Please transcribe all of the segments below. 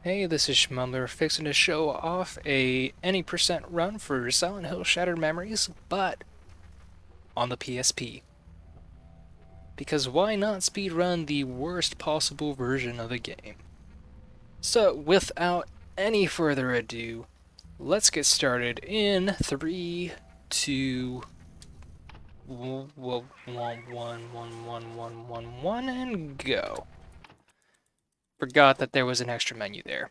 Hey, this is Schmumbler fixing to show off a any percent run for Silent Hill Shattered Memories, but on the PSP. Because why not speedrun the worst possible version of a game? So, without any further ado, let's get started in 3, 2, 1, 1, 1, 1, 1, 1, 1, 1, and go. Forgot that there was an extra menu there.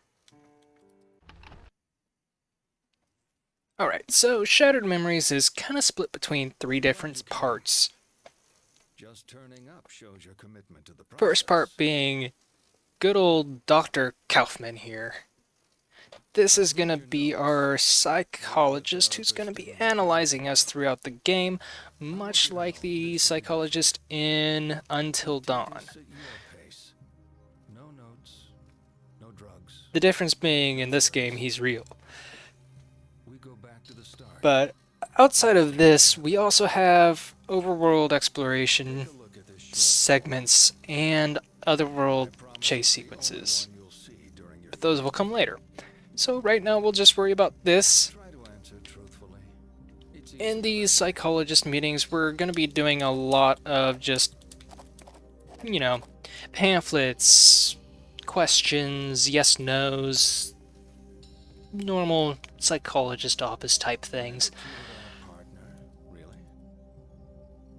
Alright, so Shattered Memories is kind of split between three different parts. Just turning up shows your commitment to the process. First part being good old Dr. Kaufman here. This is going to be our psychologist who's going to be analyzing us throughout the game, much like the psychologist in Until Dawn. No notes, no drugs. The difference being in this game he's real. We go back to the start. But outside of this, we also have overworld exploration segments and otherworld chase sequences. But those will come later. So right now we'll just worry about this. In these psychologist meetings, we're going to be doing a lot of just, pamphlets, questions, yes, nos, normal psychologist office type things.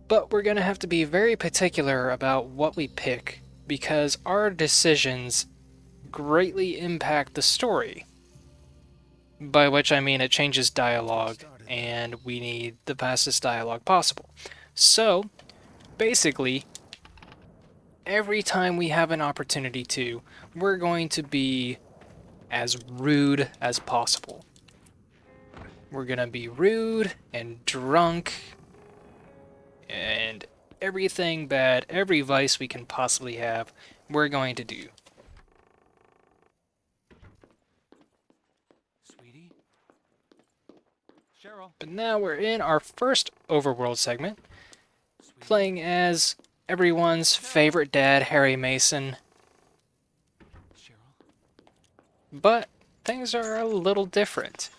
But we're going to have to be very particular about what we pick, because our decisions greatly impact the story. By which I mean it changes dialogue, and we need the fastest dialogue possible. So, basically, every time we have an opportunity to, we're going to be as rude as possible. We're going to be rude and drunk and everything bad, every vice we can possibly have, we're going to do. Sweetie? Cheryl. But now we're in our first overworld segment, playing as everyone's favorite dad, Harry Mason. Cheryl. But things are a little different.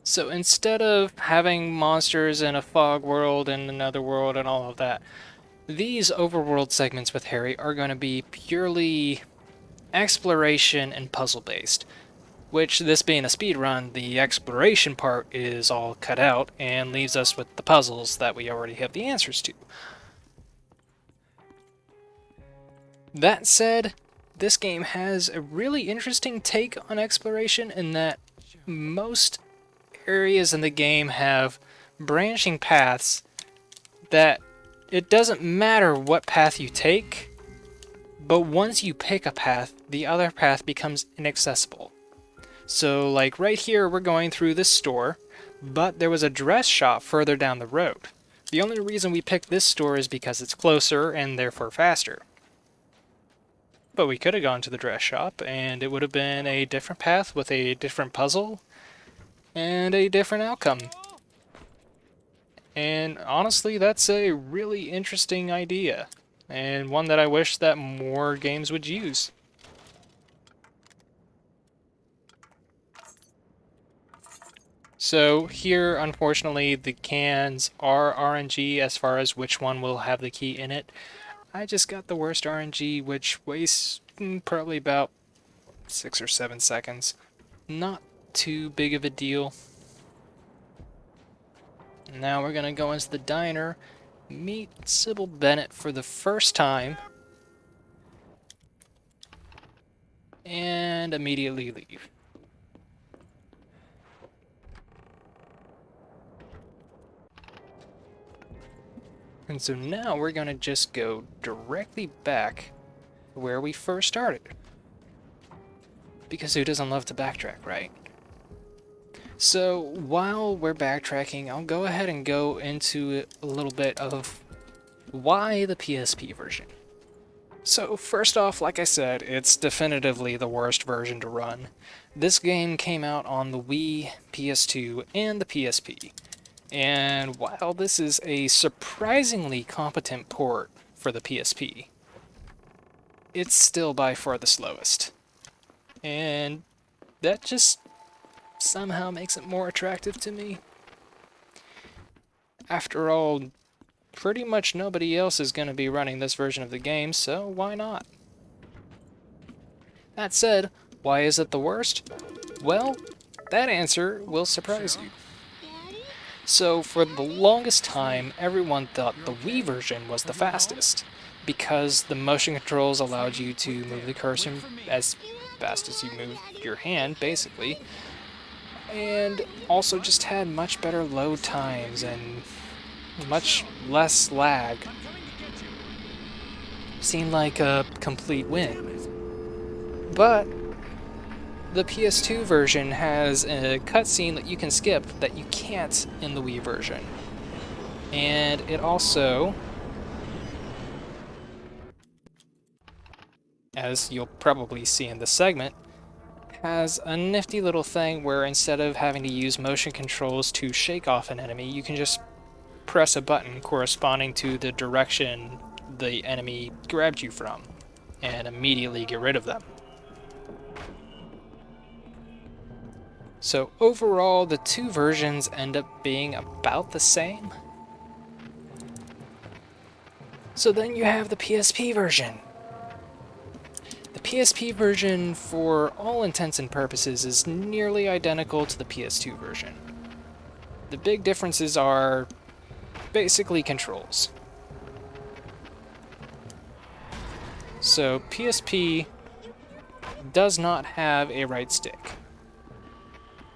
So instead of having monsters in a fog world and another world and all of that, these overworld segments with Harry are going to be purely exploration and puzzle based. Which, this being a speedrun, the exploration part is all cut out and leaves us with the puzzles that we already have the answers to. That said, this game has a really interesting take on exploration in that most areas in the game have branching paths that it doesn't matter what path you take, but once you pick a path, the other path becomes inaccessible. So like right here we're going through this store, but there was a dress shop further down the road. The only reason we picked this store is because it's closer and therefore faster. But we could have gone to the dress shop and it would have been a different path with a different puzzle and a different outcome. And honestly, that's a really interesting idea, and one that I wish that more games would use. So here, unfortunately, the cans are RNG as far as which one will have the key in it. I just got the worst RNG, which wastes probably about 6 or 7 seconds. Not too big of a deal. Now we're gonna go into the diner, meet Sybil Bennett for the first time, and immediately leave. And so now we're gonna just go directly back where we first started. Because who doesn't love to backtrack, right? So while we're backtracking, I'll go ahead and go into a little bit of why the PSP version. So first off, like I said, it's definitively the worst version to run. This game came out on the Wii, PS2, and the PSP. And while this is a surprisingly competent port for the PSP, it's still by far the slowest. And that just somehow makes it more attractive to me. After all, pretty much nobody else is going to be running this version of the game, so why not? That said, why is it the worst? Well, that answer will surprise you. So for the longest time, everyone thought the Wii version was the fastest, because the motion controls allowed you to move the cursor as fast as you move your hand, basically, and also just had much better load times and much less lag. Seemed like a complete win. But the PS2 version has a cutscene that you can skip that you can't in the Wii version. And it also, as you'll probably see in this segment, has a nifty little thing where instead of having to use motion controls to shake off an enemy, you can just press a button corresponding to the direction the enemy grabbed you from, and immediately get rid of them. So overall, the two versions end up being about the same. So then you have the PSP version. The PSP version, for all intents and purposes, is nearly identical to the PS2 version. The big differences are basically controls. So PSP does not have a right stick.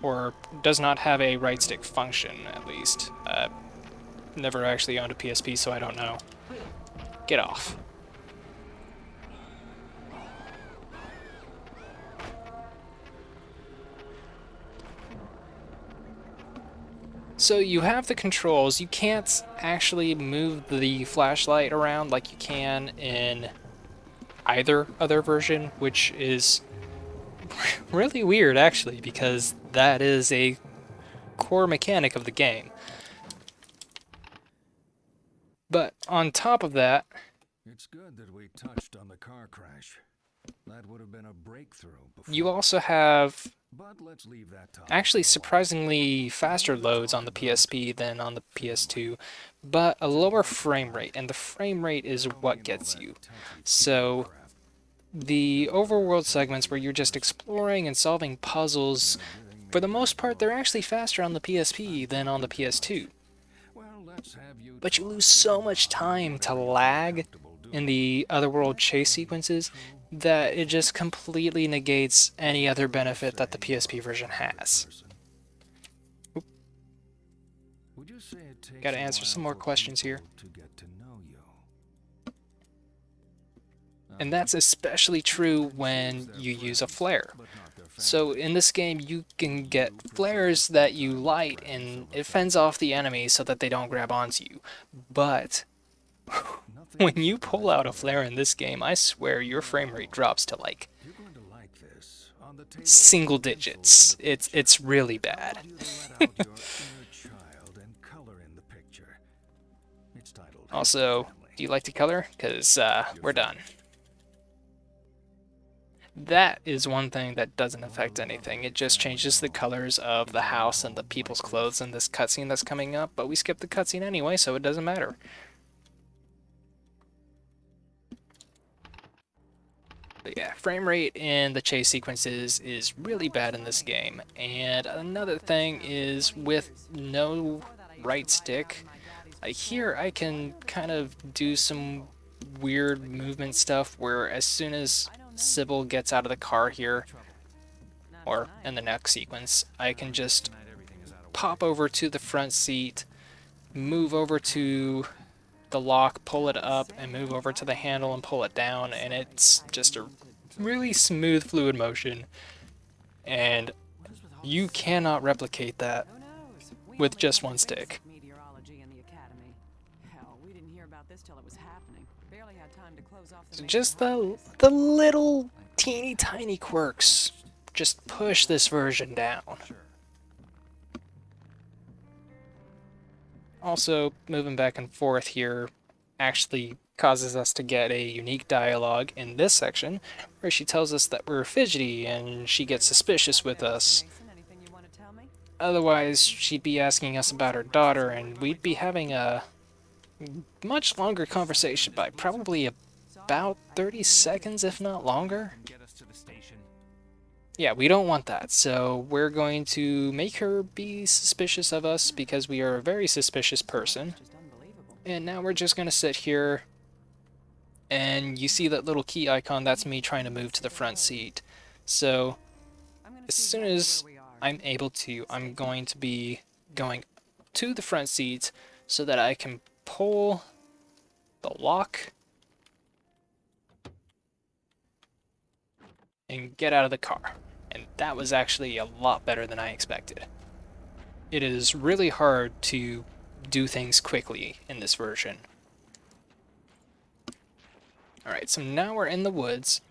Or does not have a right stick function, at least. Never actually owned a PSP, so I don't know. Get off. So you have the controls. You can't actually move the flashlight around like you can in either other version, which is really weird, actually, because that is a core mechanic of the game. But on top of that, It's good that we touched on the car crash. That would have been a breakthrough before. you also have But let's leave that topic actually for a while. surprisingly faster loads on the PSP than on the PS2, but a lower frame rate, and the frame rate is what gets you. So the overworld segments where you're just exploring and solving puzzles, for the most part, they're actually faster on the PSP than on the PS2. But you lose so much time to lag in the otherworld chase sequences that it just completely negates any other benefit that the PSP version has. Gotta answer some more questions here. And that's especially true when you use a flare. So in this game, you can get flares that you light, and it fends off the enemies so that they don't grab onto you. But when you pull out a flare in this game, I swear your frame rate drops to like single digits. It's really bad. Also, do you like to color? Because we're done. That is one thing that doesn't affect anything. It just changes the colors of the house and the people's clothes in this cutscene that's coming up, but we skipped the cutscene anyway, so it doesn't matter. But yeah, frame rate in the chase sequences is really bad in this game. And another thing is with no right stick, here I can kind of do some weird movement stuff where as soon as Sybil gets out of the car here, or in the next sequence, I can just pop over to the front seat, move over to the lock, pull it up, and move over to the handle and pull it down, and it's just a really smooth, fluid motion, and you cannot replicate that with just one stick. So just the little teeny tiny quirks just push this version down. Also, moving back and forth here actually causes us to get a unique dialogue in this section where she tells us that we're fidgety and she gets suspicious with us. Otherwise, she'd be asking us about her daughter and we'd be having a much longer conversation by probably about 30 seconds, if not longer. Yeah, we don't want that, so we're going to make her be suspicious of us because we are a very suspicious person. And now we're just going to sit here, and you see that little key icon, that's me trying to move to the front seat. So as soon as I'm able to, I'm going to be going to the front seat so that I can pull the lock and get out of the car. And that was actually a lot better than I expected. It is really hard to do things quickly in this version. Alright, so now we're in the woods.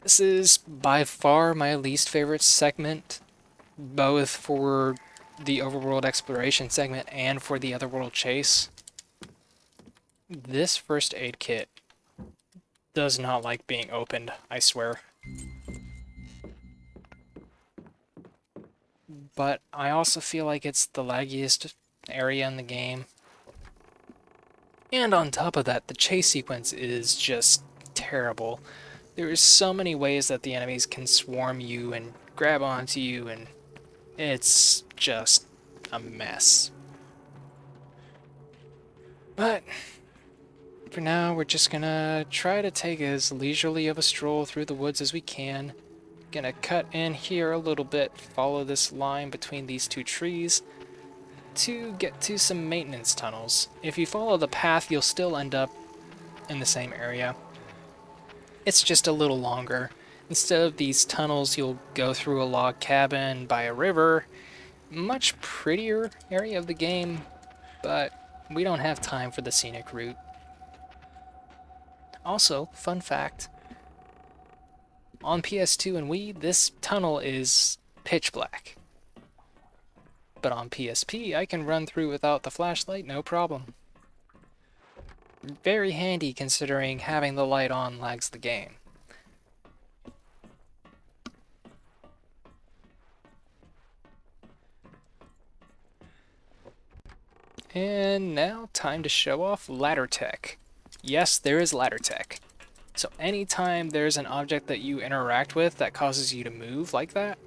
This is by far my least favorite segment, both for the overworld exploration segment and for the otherworld chase. This first aid kit does not like being opened, I swear. But I also feel like it's the laggiest area in the game. And on top of that, the chase sequence is just terrible. There are so many ways that the enemies can swarm you and grab onto you, and it's just a mess. But for now, we're just gonna try to take as leisurely of a stroll through the woods as we can. Gonna cut in here a little bit, follow this line between these two trees to get to some maintenance tunnels. If you follow the path, you'll still end up in the same area. It's just a little longer. Instead of these tunnels, you'll go through a log cabin by a river. Much prettier area of the game, but we don't have time for the scenic route. Also, fun fact, on PS2 and Wii, this tunnel is pitch black. But on PSP, I can run through without the flashlight, no problem. Very handy considering having the light on lags the game. And now, time to show off ladder tech. Yes, there is ladder tech. So anytime there's an object that you interact with that causes you to move like that,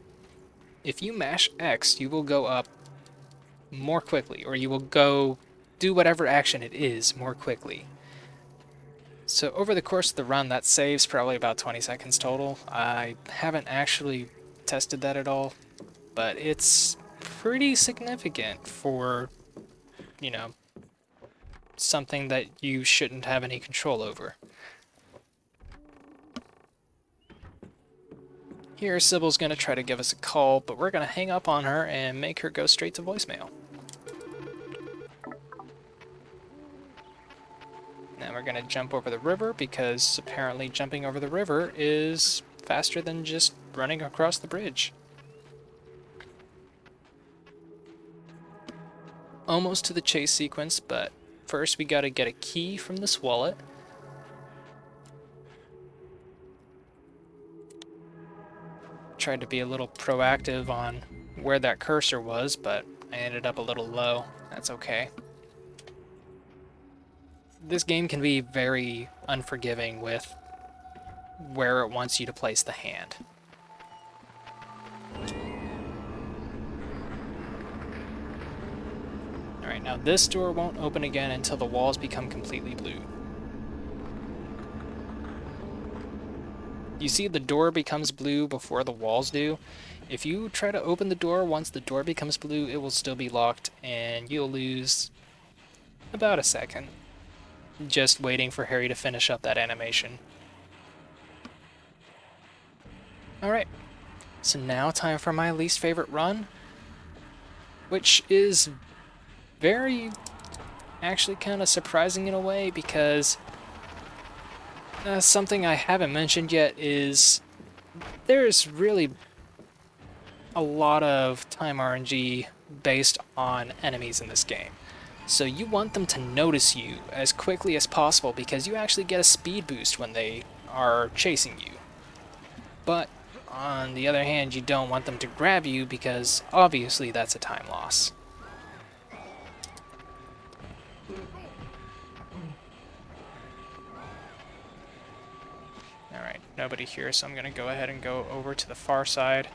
if you mash X, you will go up more quickly, or you will go do whatever action it is more quickly. So over the course of the run, that saves probably about 20 seconds total. I haven't actually tested that at all, but it's pretty significant for, you know, something that you shouldn't have any control over. Here, Sybil's going to try to give us a call, but we're going to hang up on her and make her go straight to voicemail. Now we're going to jump over the river, because apparently jumping over the river is faster than just running across the bridge. Almost to the chase sequence, but first we got to get a key from this wallet. Tried to be a little proactive on where that cursor was, but I ended up a little low. That's okay. This game can be very unforgiving with where it wants you to place the hand. Alright, now this door won't open again until the walls become completely blue. You see the door becomes blue before the walls do. If you try to open the door once the door becomes blue, it will still be locked, and you'll lose about a second just waiting for Harry to finish up that animation. Alright, so now time for my least favorite run, which is very actually kind of surprising in a way, because something I haven't mentioned yet is there's really a lot of time RNG based on enemies in this game. So you want them to notice you as quickly as possible because you actually get a speed boost when they are chasing you. But on the other hand, you don't want them to grab you because obviously that's a time loss. Alright, nobody here, so I'm going to go ahead and go over to the far side.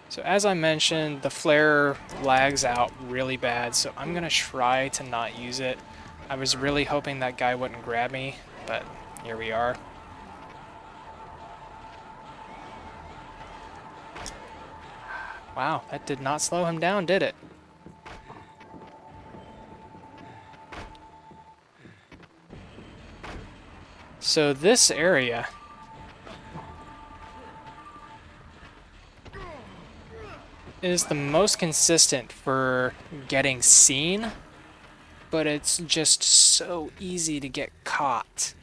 So as I mentioned, the flare lags out really bad, so I'm going to try to not use it. I was really hoping that guy wouldn't grab me, but here we are. Wow, that did not slow him down, did it? So this area is the most consistent for getting seen, but it's just so easy to get caught.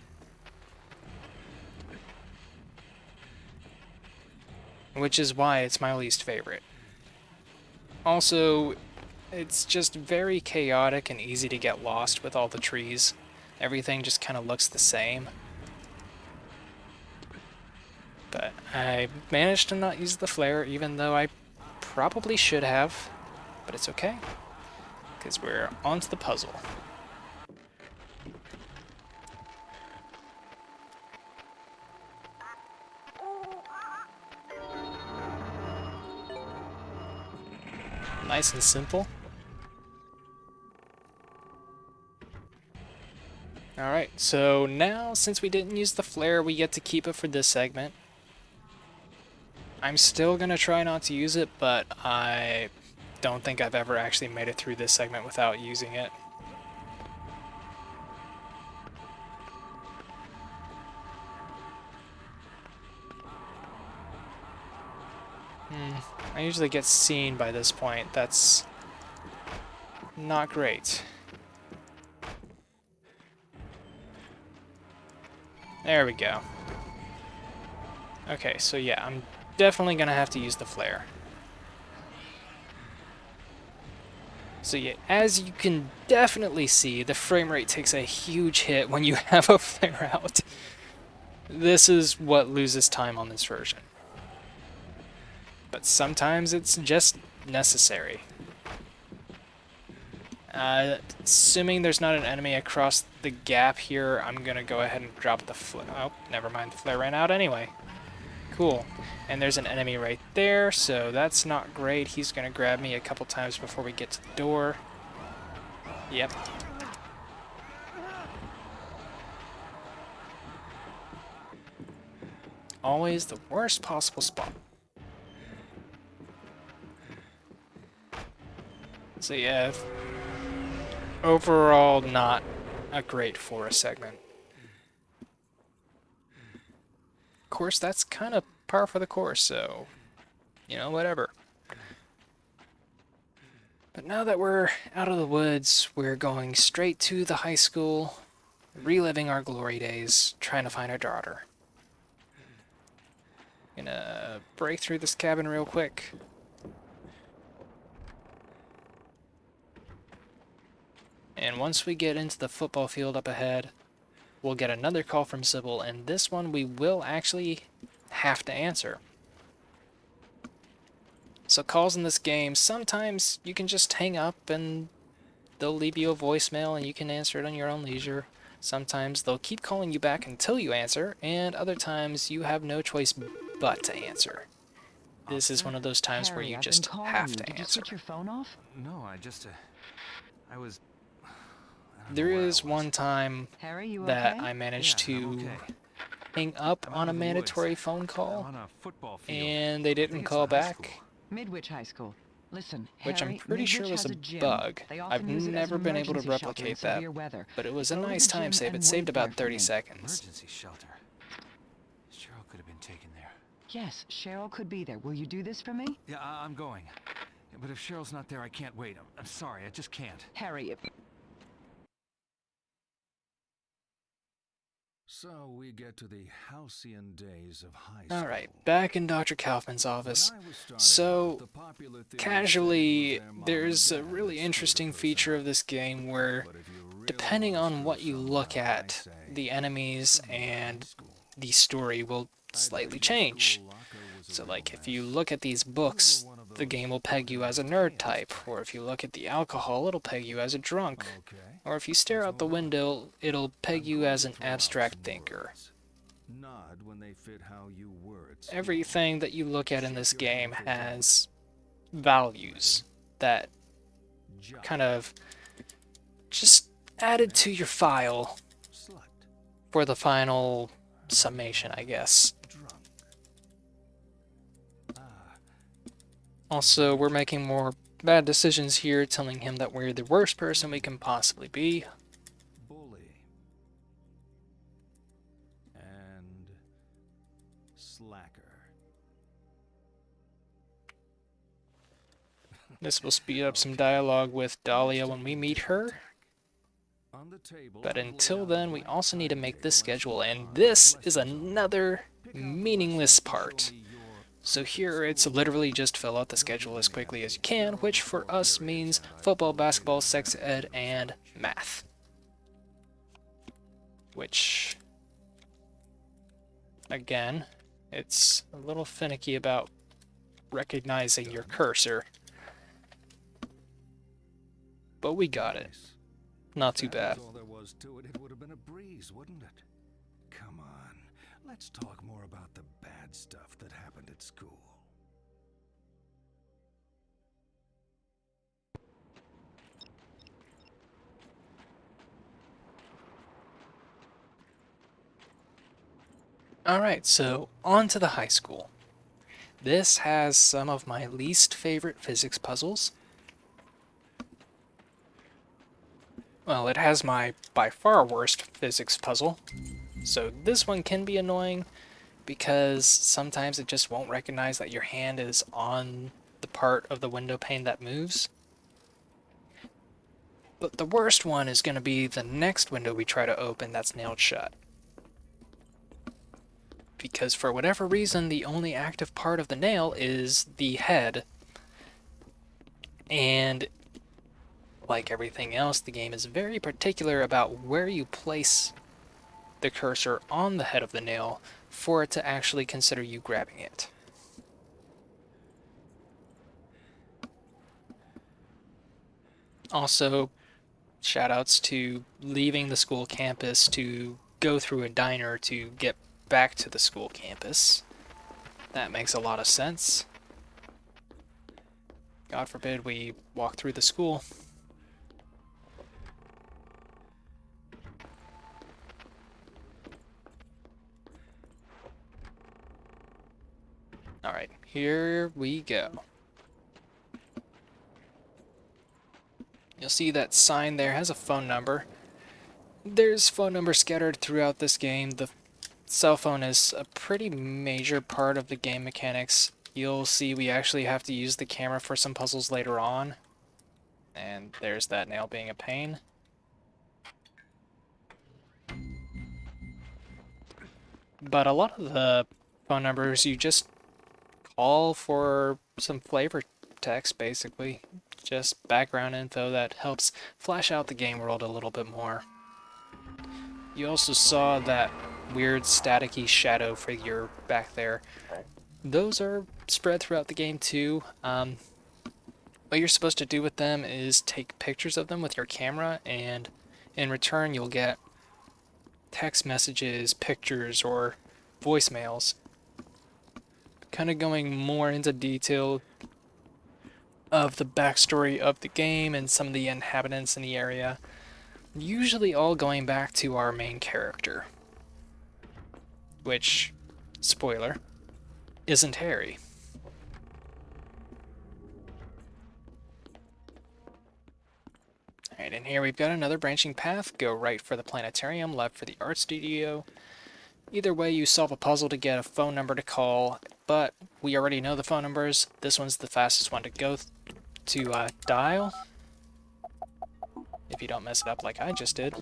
Which is why it's my least favorite. Also, it's just very chaotic and easy to get lost with all the trees. Everything just kind of looks the same. But I managed to not use the flare, even though I probably should have. But it's okay, because we're onto the puzzle. Nice and simple. Alright, so now, since we didn't use the flare, we get to keep it for this segment. I'm still going to try not to use it, but I don't think I've ever actually made it through this segment without using it. I usually get seen by this point. That's not great. There we go. Okay, so yeah, I'm definitely gonna have to use the flare. So yeah, as you can definitely see, the frame rate takes a huge hit when you have a flare out. This is what loses time on this version. But sometimes it's just necessary. Assuming there's not an enemy across the gap here, I'm gonna go ahead and drop the flare. Oh, never mind, the flare ran out anyway. Cool. And there's an enemy right there, so that's not great. He's gonna grab me a couple times before we get to the door. Yep. Always the worst possible spot. So yeah, overall not a great forest segment. Of course, that's kind of par for the course, so, you know, whatever. But now that we're out of the woods, we're going straight to the high school, reliving our glory days, trying to find our daughter. Gonna break through this cabin real quick. And once we get into the football field up ahead, we'll get another call from Sybil, and this one we will actually have to answer. So calls in this game, sometimes you can just hang up and they'll leave you a voicemail and you can answer it on your own leisure. Sometimes they'll keep calling you back until you answer, and other times you have no choice but to answer. This is one of those times where you just have to answer. Did you switch your phone off? No, I was... There is one time Harry, you that okay? I managed Yeah, I'm to okay. hang up I'm out on a in the woods. mandatory phone I'm call, on a football field. and they I didn't think it's call the high back. school. Midwich High School. Listen, Which I'm Harry, pretty sure Midwich was has a gym. bug. They I've often use it as never an been able to emergency shelter in replicate that, severe weather. but it was a Go to nice the time gym save. It and saved wait about there for 30 me. seconds. Emergency shelter. Cheryl could have been taken there. Yes, Cheryl could be there. Will you do this for me? Yeah, I'm going. Yeah, but if Cheryl's not there, I can't wait. I'm sorry, I just can't. Harry, So we get to the halcyon days of high school. Alright, back in Dr. Kaufman's office. When I was starting So, out, the popular theory casually, said it was their mom there's and a dad really that screwed interesting it for feature some. of this game where, But if you really depending wanna on screw what you something look up, I at, say, the enemies come on, high and school. the story will I bet slightly your change. school locker was a So real like, if you mess. look at these You were books, one of the those game will peg you as a nerd organized type, chaos or if types. you look at the alcohol, it'll peg you as a drunk, Okay, or if you stare let's out the move on. window, it'll peg I'm you going as to an throw out abstract some thinker. words. Nod when they fit how you were at school. Everything that you look at in Shake this your head game if they don't. has values that Jock, kind of just added to your file slut, for the final summation, I guess. drunk. Ah, Also, we're making more bad decisions here, telling him that we're the worst person we can possibly be. bully. And slacker. This will speed up some dialogue with Dahlia when we meet her. On the table, But I've laid until out a then, we blank also need to make this timetable and schedule, some and cards this with is lessons on. another Pick out the meaningless lessons and show part. me your So perfect here it's school. literally just fill out the Don't schedule give as any quickly as you effort. can, There are which only for 4 us periods, means and I football, believe basketball, in sex that ed, so and much. math. Which, again, it's a little finicky about recognizing your cursor. But we got it. Nice. Not If too that bad. was all there was to it, it would have been a breeze, wouldn't it? Come on, let's talk more about the bad stuff that happened at school. Alright, so on to the high school. This has some of my least favorite physics puzzles. Well, it has my by far worst physics puzzle. So this one can be annoying because sometimes it just won't recognize that your hand is on the part of the window pane that moves. But the worst one is going to be the next window we try to open that's nailed shut. Because for whatever reason, the only active part of the nail is the head. And like everything else, the game is very particular about where you place the cursor on the head of the nail for it to actually consider you grabbing it. Also, shoutouts to leaving the school campus to go through a diner to get back to the school campus. That makes a lot of sense. God forbid we walk through the school. Alright, here we go. You'll see that sign there has a phone number. There's phone numbers scattered throughout this game. The cell phone is a pretty major part of the game mechanics. You'll see we actually have to use the camera for some puzzles later on. And there's that nail being a pain. But a lot of the phone numbers, you just call for some flavor text, basically. Just background info that helps flesh out the game world a little bit more. You also saw that weird staticky shadow figure back there. Those are spread throughout the game too. What you're supposed to do with them is take pictures of them with your camera, and in return you'll get text messages, pictures, or voicemails. Kind of going more into detail of the backstory of the game and some of the inhabitants in the area. Usually all going back to our main character. Which, spoiler, isn't Harry. Alright, and here we've got another branching path. Go right for the planetarium, left for the art studio. Either way, you solve a puzzle to get a phone number to call, but we already know the phone numbers. This one's the fastest one to go to dial. If you don't mess it up like I just did.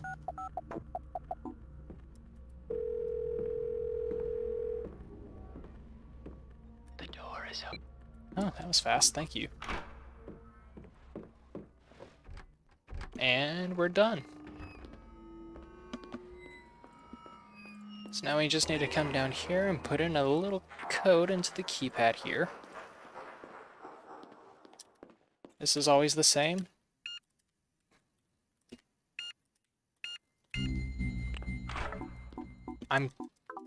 Oh, that was fast. Thank you. And we're done. So now we just need to come down here and put in a little code into the keypad here. This is always the same. I'm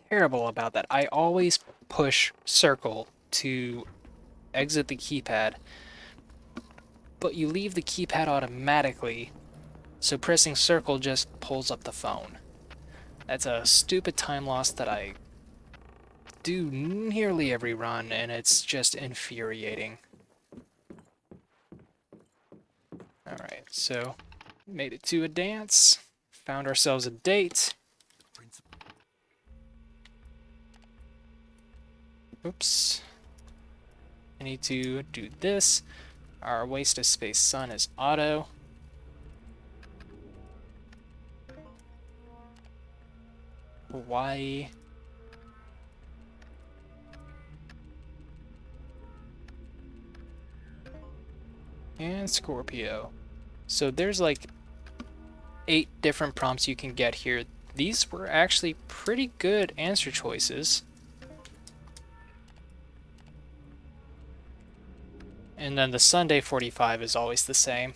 terrible about that. I always push circle to exit the keypad, but you leave the keypad automatically, so pressing circle just pulls up the phone. That's a stupid time loss that I do nearly every run, and it's just infuriating. Alright, so made it to a dance, found ourselves a date. Oops. I need to do this. Our waste of space sun is auto. Hawaii. And Scorpio. So there's like 8 different prompts you can get here. These were actually pretty good answer choices. And then the Sunday 45 is always the same.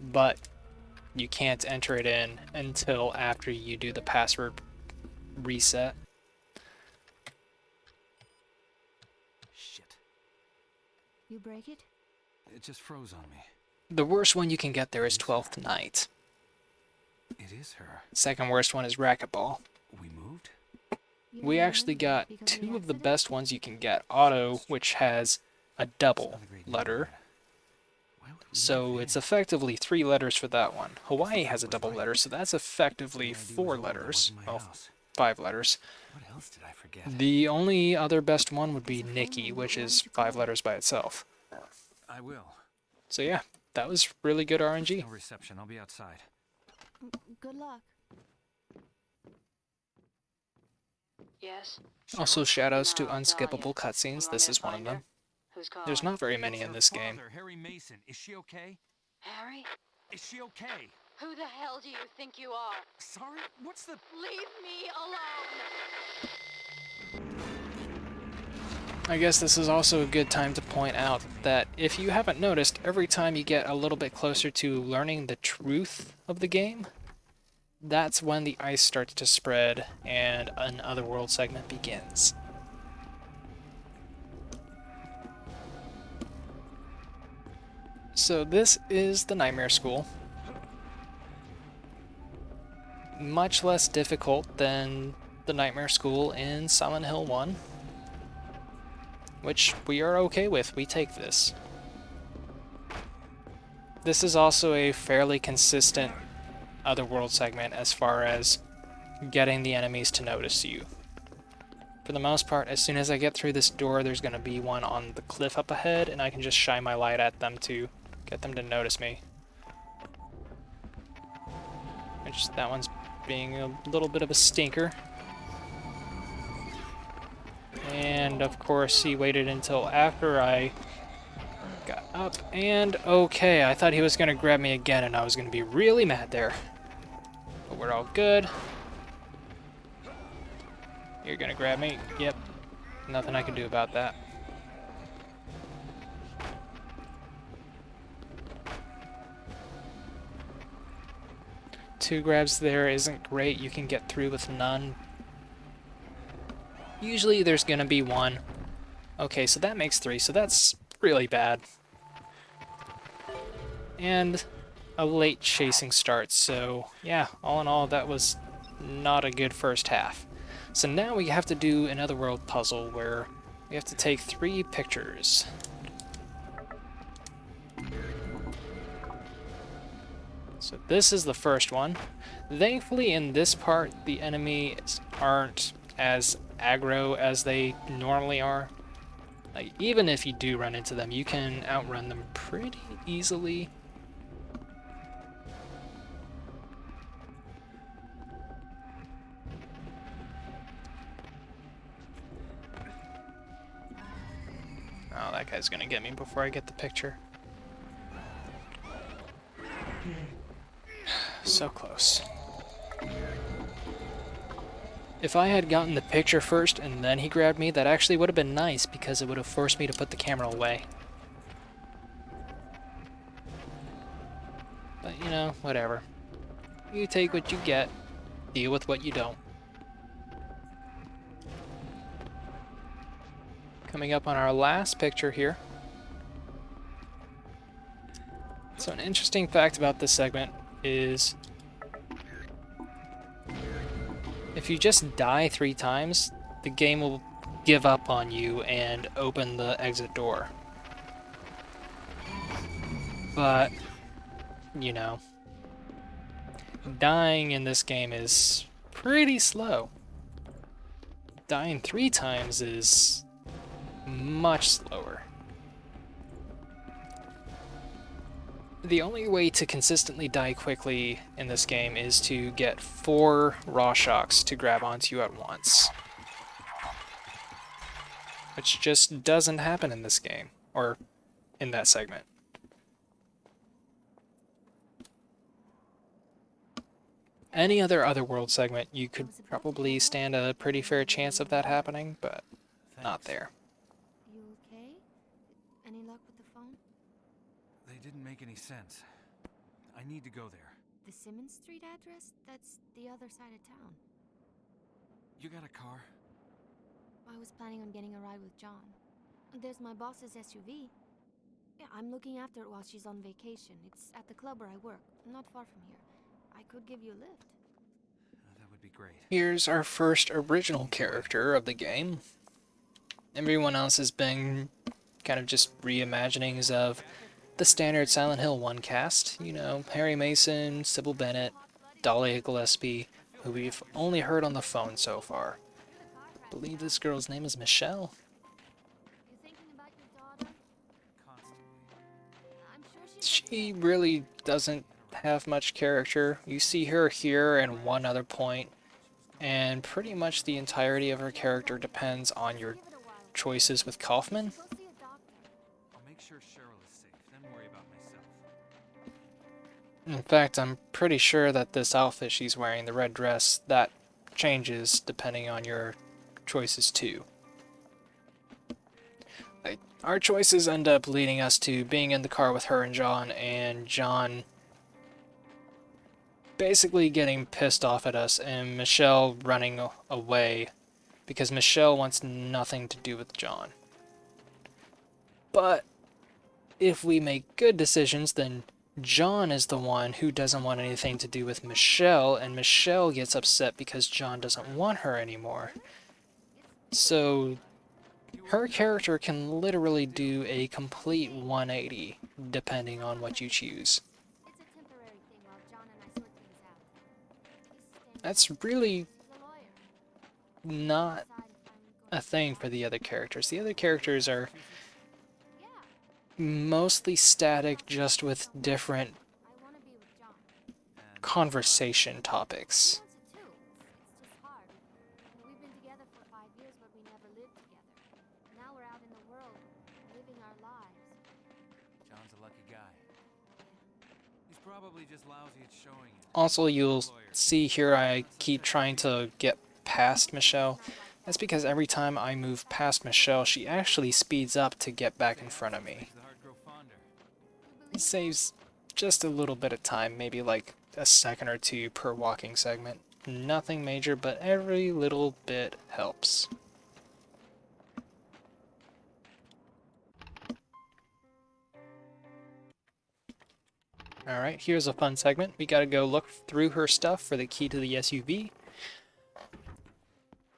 But you can't enter it in until after you do the password reset. Shit. You break it? It just froze on me. The worst one you can get there is 12th Night. It is her. Second worst one is Racquetball. We moved? You We don't actually remember got because 2 of the accident? best ones you can get. Auto, which has a double letter. Why would we So move it's in? effectively 3 letters for that one. Hawaii has a was double right. letter, so that's The effectively idea was 4 old, that letters. wasn't my Well, house. 5 letters. What else did I forget? The only other best one would be It's a phone Nikki, number. which Why is don't you call 5 it? letters by itself. I will. So yeah, that was really good RNG. No reception. I'll be outside. Good luck. Yes. Also, shoutouts to No, Dahlia. unskippable cutscenes. You want This me is to one of find them. her? Who's calling? There's not very many in this game. Harry Mason. Is she okay? Harry? Is she okay? Who the hell do you think you are? Sorry? What's the... Leave me alone! I guess this is also a good time to point out that if you haven't noticed, every time you get a little bit closer to learning the truth of the game, that's when the ice starts to spread and an otherworld segment begins. So this is the Nightmare School. Much less difficult than the Nightmare School in Silent Hill 1, which we are okay with. We take this. This is also a fairly consistent otherworld segment as far as getting the enemies to notice you. For the most part, as soon as I get through this door, there's going to be one on the cliff up ahead, and I can just shine my light at them to get them to notice me. Which, that one's being a little bit of a stinker. And of course, he waited until after I got up, and okay, I thought he was going to grab me again, and I was going to be really mad there. But we're all good. You're going to grab me? Yep. Nothing I can do about that. Two grabs there isn't great. You can get through with none. Usually there's going to be one. Okay, so that makes 3, so that's really bad. And a late chasing start, so yeah, all in all, that was not a good first half. So now we have to do an otherworld puzzle where we have to take 3 pictures. So this is the first one. Thankfully, in this part, the enemies aren't as aggro as they normally are. Like, even if you do run into them, you can outrun them pretty easily. that guy's gonna get me before I get the picture. So close. If I had gotten the picture first and then he grabbed me, that actually would have been nice because it would have forced me to put the camera away. But, you know, whatever. You take what you get, deal with what you don't. Coming up on our last picture here. So an interesting fact about this segment is if you just die 3 times, the game will give up on you and open the exit door. But, you know, dying in this game is pretty slow. Dying 3 times is much slower. The only way to consistently die quickly in this game is to get 4 raw shocks to grab onto you at once. Which just doesn't happen in this game, or in that segment. Any other world segment, you could probably stand a pretty fair chance of that happening, but not there. You okay? Any luck with the phone? They didn't make any sense. I need to go there. The Simmons Street address? That's the other side of town. You got a car? I was planning on getting a ride with John. There's my boss's SUV. Yeah, I'm looking after it while she's on vacation. It's at the club where I work, not far from here. I could give you a lift. That would be great. Here's our first original character of the game. Everyone else has been kind of just reimaginings of the standard Silent Hill 1 cast. You know, Harry Mason, Sybil Bennett, Dahlia Gillespie, who we've only heard on the phone so far. I believe this girl's name is Michelle. You thinking about your daughter? Constantly. I'm sure she's She really doesn't have much character. You see her here and one other point, and pretty much the entirety of her character depends on your choices with Kaufman. go see a doctor. I'll make sure Cheryl is safe, then worry about myself. In fact, I'm pretty sure that this outfit she's wearing, the red dress, that changes depending on your choices too. Like, our choices end up leading us to being in the car with her and John basically getting pissed off at us, and Michelle running away because Michelle wants nothing to do with John. But if we make good decisions, then John is the one who doesn't want anything to do with Michelle, and Michelle gets upset because John doesn't want her anymore. So her character can literally do a complete 180 depending on what you choose. It's a temporary thing while John and I sort things out. That's really He's a lawyer. not Decide if I'm a going thing for the other characters. The other characters are Yeah, mostly static, just with different I want to be with John. conversation topics. He wants it too. It's just hard. We've been together for 5 years, but we never lived together. Now we're out in the world, living our lives. John's a lucky guy. He's probably just lousy at showing it. Also, you'll see here I keep trying to get past Michelle. That's because every time I move past Michelle, she actually speeds up to get back in front of me. Makes the heart grow fonder. It saves just a little bit of time, maybe like a second or two per walking segment. Nothing major, but every little bit helps. Alright, here's a fun segment. We gotta go look through her stuff for the key to the SUV.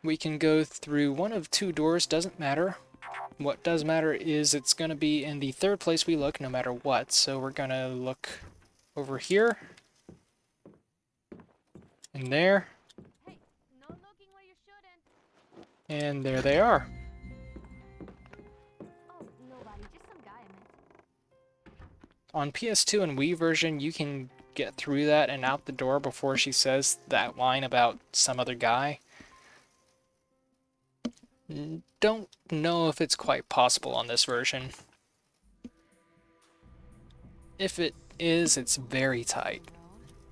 We can go through one of 2 doors, doesn't matter. What does matter is it's gonna be in the 3rd place we look no matter what. So we're gonna look over here. And there. Hey, no looking where you shouldn't. And there they are. Oh, nobody, just some guy I met. On PS2 and Wii version, you can get through that and out the door before she says that line about some other guy. Don't know if it's quite possible on this version. If it is, it's very tight.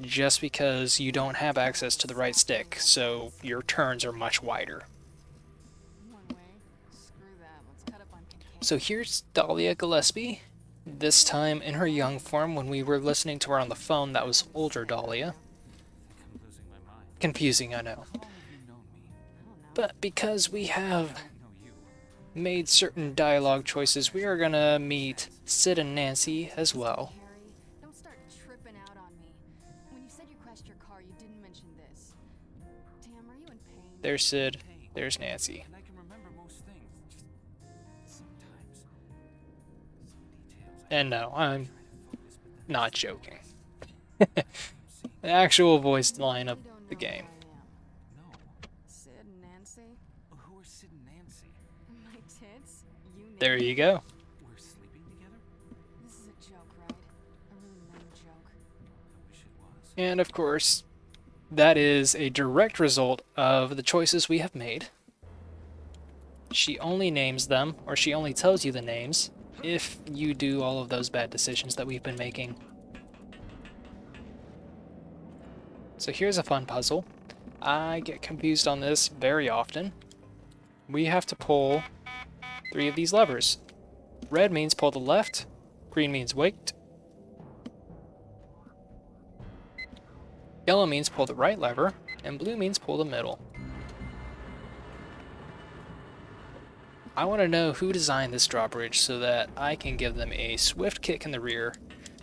Just because you don't have access to the right stick, so your turns are much wider. So here's Dahlia Gillespie, this time in her young form. When we were listening to her on the phone, that was older Dahlia. Confusing, I know. But because we have made certain dialogue choices, we are gonna meet Sid and Nancy as well. Harry, don't start tripping out on me. When you said you crashed your car, you didn't mention this. Damn, are you in pain? There's Sid, there's Nancy. And I can remember most things, just sometimes. Some details And no, I'm try to focus, but then not joking. The actual voice line of You don't the know game. who I am. no. Sid and Nancy? Who are Sid and Nancy? My tits? You named There you them. go. We're sleeping together? This is a joke, right? A really lame joke. I wish it was. And of course, that is a direct result of the choices we have made. She only names them, or she only tells you the names, if you do all of those bad decisions that we've been making. So here's a fun puzzle. I get confused on this very often. We have to pull 3 of these levers. Red means pull the left, green means wait, yellow means pull the right lever, and blue means pull the middle. I want to know who designed this drawbridge so that I can give them a swift kick in the rear,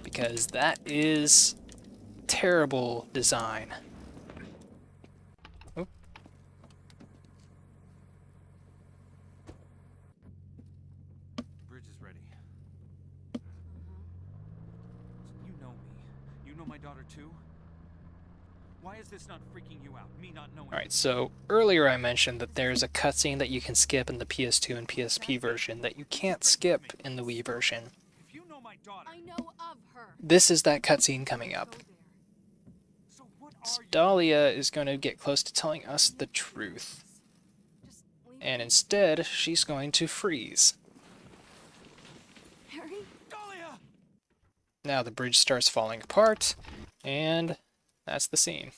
because that is terrible design. Oop. Bridge is ready. You know me. You know my daughter too? Why is this not freaking you out? Me not knowing. Alright, so earlier I mentioned that there's a cutscene that you can skip in the PS2 and PSP version that you can't skip in the Wii version. If you know my daughter, I know of her. This is that cutscene coming up. Go there. so what So are you? Dahlia is going to get close to telling us the truth. Just leave And me. instead, she's going to freeze. Harry? Dahlia! Now the bridge starts falling apart, and that's the scene.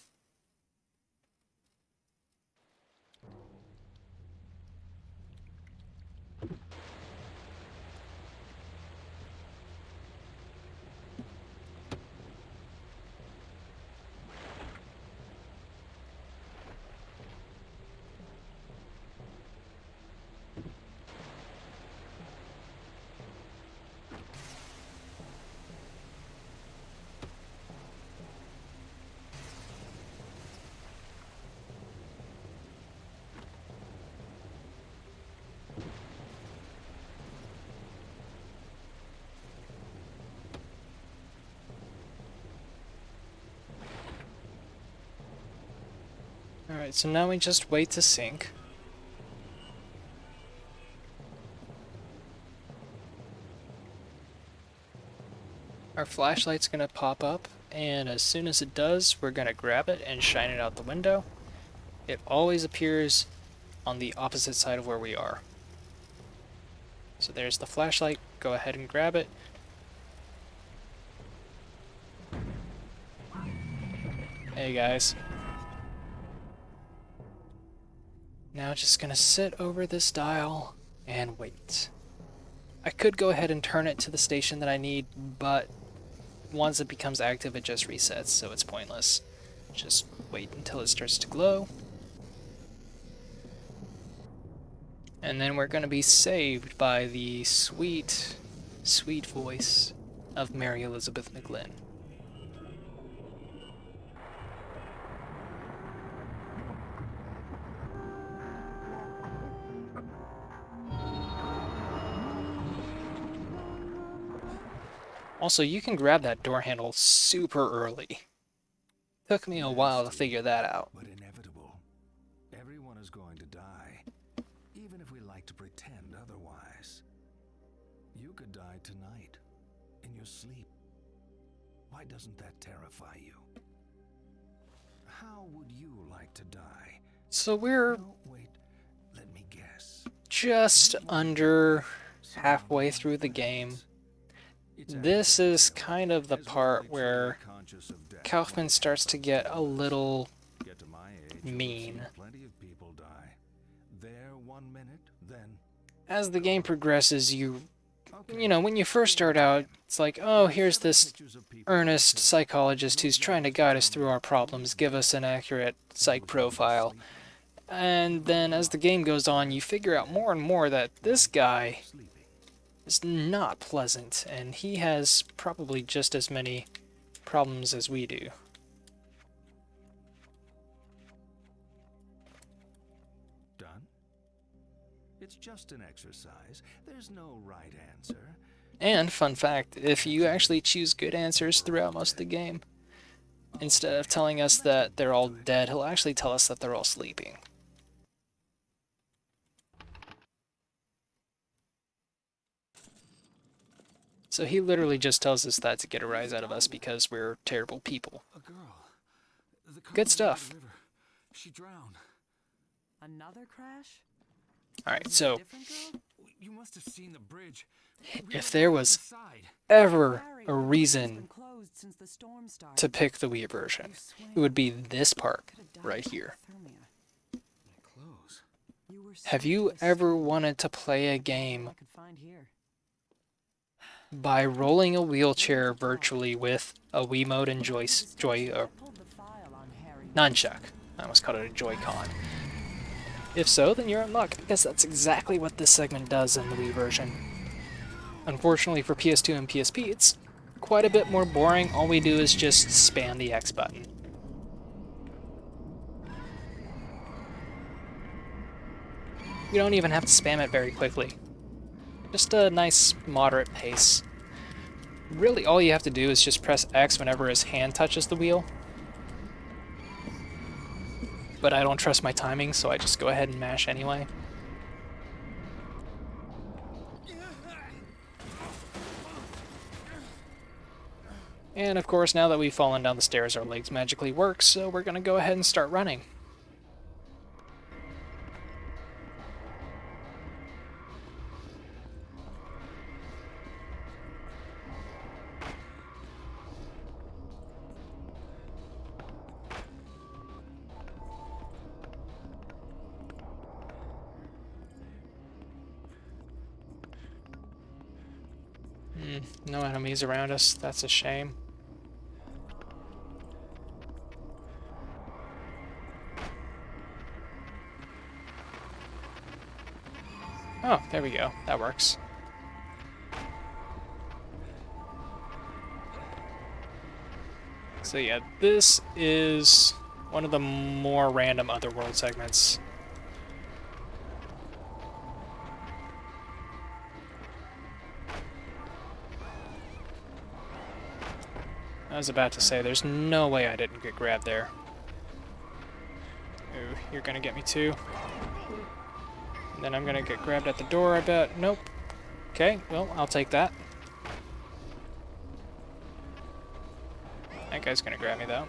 Alright, so now we just wait to sync. Our flashlight's gonna pop up, and as soon as it does, we're gonna grab it and shine it out the window. It always appears on the opposite side of where we are. So there's the flashlight, go ahead and grab it. Hey guys. Now just gonna sit over this dial and wait. I could go ahead and turn it to the station that I need, but once it becomes active it just resets, so it's pointless. Just wait until it starts to glow. And then we're gonna be saved by the sweet, sweet voice of Mary Elizabeth McGlynn. Also, you can grab that door handle super early. Took me a while to figure that out. But inevitable. Everyone is going to die, even if we like to pretend otherwise. You could die tonight, in your sleep. Why doesn't that terrify you? How would you like to die? So we're No, wait. Let me guess. just under halfway through the game. This is kind of the part where Kaufman starts to get a little mean. As the game progresses, you know, when you first start out, it's like, oh, here's this earnest psychologist who's trying to guide us through our problems, give us an accurate psych profile. And then as the game goes on, you figure out more and more that this guy is not pleasant, and he has probably just as many problems as we do. Done? It's just an exercise. There's no right answer. And, fun fact, if you actually choose good answers throughout most of the game, instead of telling us that they're all dead, he'll actually tell us that they're all sleeping. So he literally just tells us that to get a rise out of us because we're terrible people. A girl. Good stuff. She drowned. Another crash? Alright, so Different girl? You must have seen the bridge. if there was ever a reason to pick the Wii version, it would be this part right here. Clothes. Have you ever wanted to play a game by rolling a wheelchair virtually with a Wiimote and nunchuck? I almost called it a Joy-Con. If so, then you're in luck, because that's exactly what this segment does in the Wii version. Unfortunately for PS2 and PSP, it's quite a bit more boring. All we do is just spam the X button. You don't even have to spam it very quickly. Just a nice, moderate pace. Really, all you have to do is just press X whenever his hand touches the wheel. But I don't trust my timing, so I just go ahead and mash anyway. And of course, now that we've fallen down the stairs, our legs magically work, so we're gonna go ahead and start running. No enemies around us, that's a shame. Oh, there we go. That works. So yeah, this is one of the more random Otherworld segments. I was about to say, there's no way I didn't get grabbed there. Ooh, you're gonna get me too. And then I'm gonna get grabbed at the door, I bet. Nope. Okay, well, I'll take that. That guy's gonna grab me, though.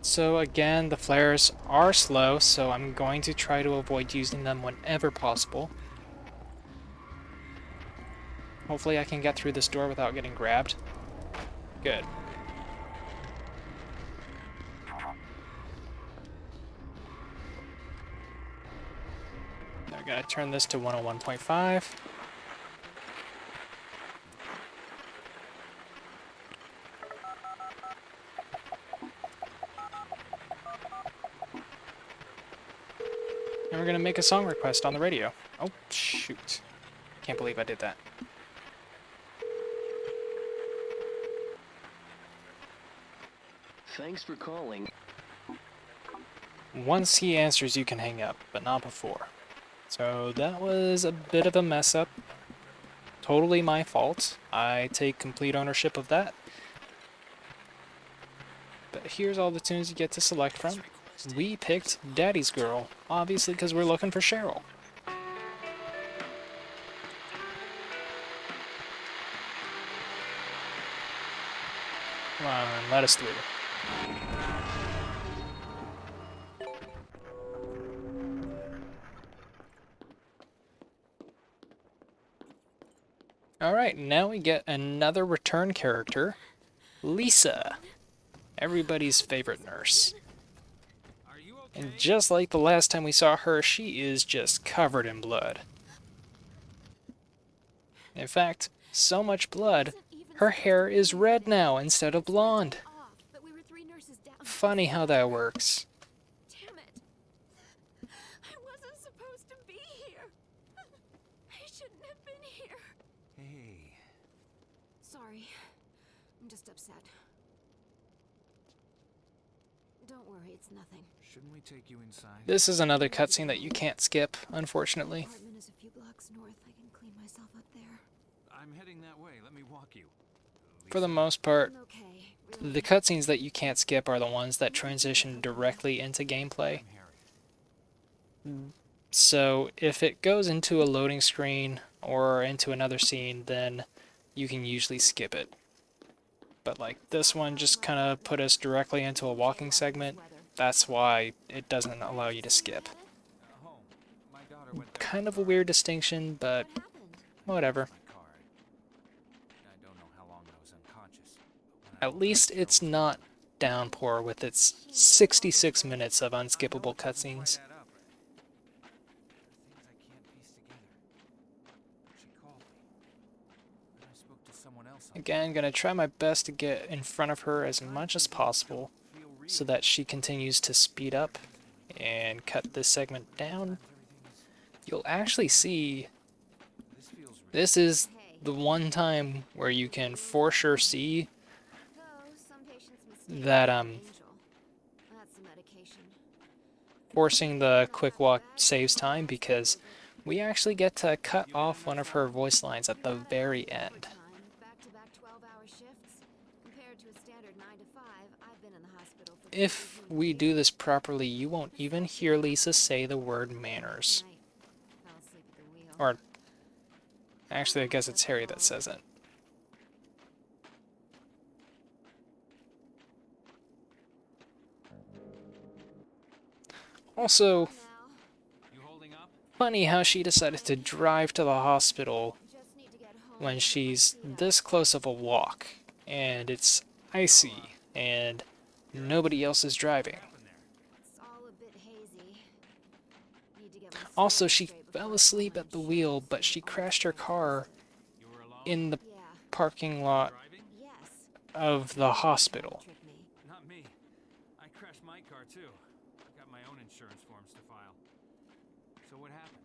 So again, the flares are slow, so I'm going to try to avoid using them whenever possible. Hopefully I can get through this door without getting grabbed. Good. Now I gotta turn this to 101.5. And we're gonna make a song request on the radio. Oh, shoot. Can't believe I did that. Thanks for calling. Once he answers, you can hang up, but not before. So that was a bit of a mess up. Totally my fault. I take complete ownership of that. But here's all the tunes you get to select from. We picked Daddy's Girl, obviously because we're looking for Cheryl. Come on, let us through. Alright, now we get another return character, Lisa, everybody's favorite nurse. Are you okay? And just like the last time we saw her, she is just covered in blood. In fact, so much blood, her hair is red now instead of blonde. But we were 3 nurses down. Funny how that works. Damn it. I wasn't supposed to be here. I shouldn't have been here. Hey, Sorry. I'm just upset. Don't worry, it's nothing. shouldn't we take you inside? This is another cutscene that you can't skip, unfortunately. The apartment is a few blocks north. I can clean myself up there. I'm heading that way. Let me walk you. For the most part, I'm okay. Really. the cutscenes that you can't skip are the ones that transition directly into gameplay. I'm Harry. So if it goes into a loading screen or into another scene, then you can usually skip it. But like this one just kind of put us directly into a walking segment. That's why it doesn't allow you to skip. Home. My daughter went there. Kind of a weird distinction, but What happened? whatever. My car. I don't know how long I was unconscious. But when At least it's not Downpour with its 66 minutes of unskippable cutscenes. That up. Things I can't piece together. She called me. Then I spoke to someone else. Again, gonna try my best to get in front of her as much as possible so that she continues to speed up and cut this segment down. You'll actually see This feels real. this is the one time where you can for sure see Though some patients mistake that it for an angel. That's the medication. forcing the quick walk saves time, because we actually get to cut off one of her voice lines at the very end. Back-to-back 12-hour shifts. Compared to a standard 9 to 5, I've been in the hospital for If 17 we years. do this properly, you won't even hear Lisa say the word manners. Night. Fell asleep at the wheel. Or, actually, I guess it's Harry that says it. Also, Now, You holding up? funny how she decided to drive to the hospital just need to get home. when she's this close of a walk, and it's icy, and nobody else is driving. Happened there. It's all a bit hazy. Need to get my Also, story she straight fell before asleep at the lunch. wheel, but she crashed her car You were alone? in the Yeah. parking lot Driving? Yes. of the hospital. Trick me. Not me. I crashed my car too. I got my own insurance forms to file. So what happened?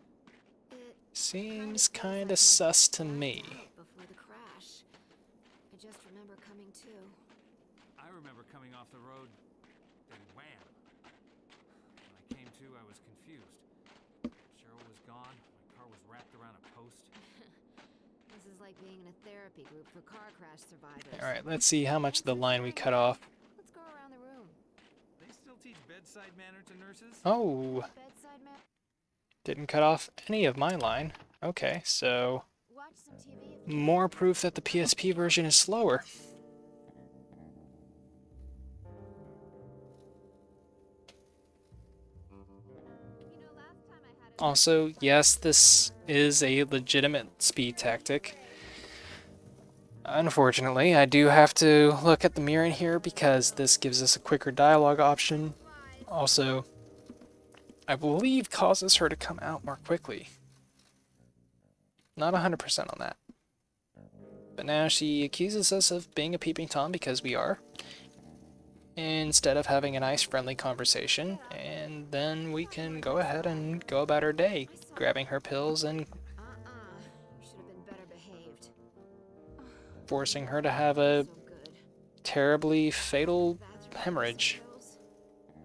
It Seems feels kinda like my sus to blacked me. out before the crash. I just remember coming to. I remember coming off the road, then wham. When I came to, I was confused. Cheryl was gone. My car was wrapped around a post. This is like being in a therapy group for car crash survivors. Alright, let's see how much of the line we cut off. Let's go around the room. They still teach bedside manner to nurses? Oh, Bedside map. didn't cut off any of my line. Okay, so Watch some TV if more proof that the PSP version is slower. you know. Last time I had Also, yes, this is a legitimate speed tactic. Unfortunately, I do have to look at the mirror in here because this gives us a quicker dialogue option. Also, I believe causes her to come out more quickly. Not 100% on that. But now she accuses us of being a peeping Tom, because we are, instead of having a nice friendly conversation, and then we can go ahead and go about our day, grabbing her pills and You should have been better behaved. forcing her to have a So good. terribly fatal Bathroom hemorrhage. pills.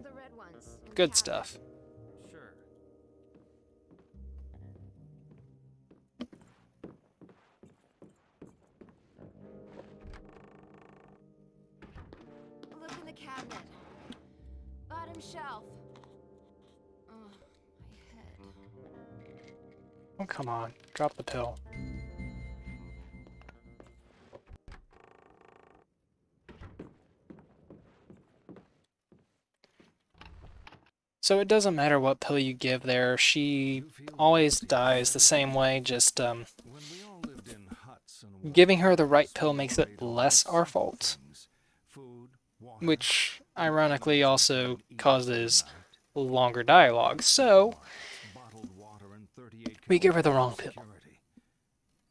The red ones. in the Good cabinet. stuff. Sure. Look in the cabinet. Bottom shelf. Ugh, my head. Oh, come on. Drop the pill. So it doesn't matter what pill you give there, she always dies the same way, just When we all lived in huts and giving her the right waterfalls, pill we makes prayed it over less our simple fault, things. Food, water, which and ironically candles we also find eaten causes for the night. longer dialogue. So Bottled water and 38 we give her the calories wrong for pill. security.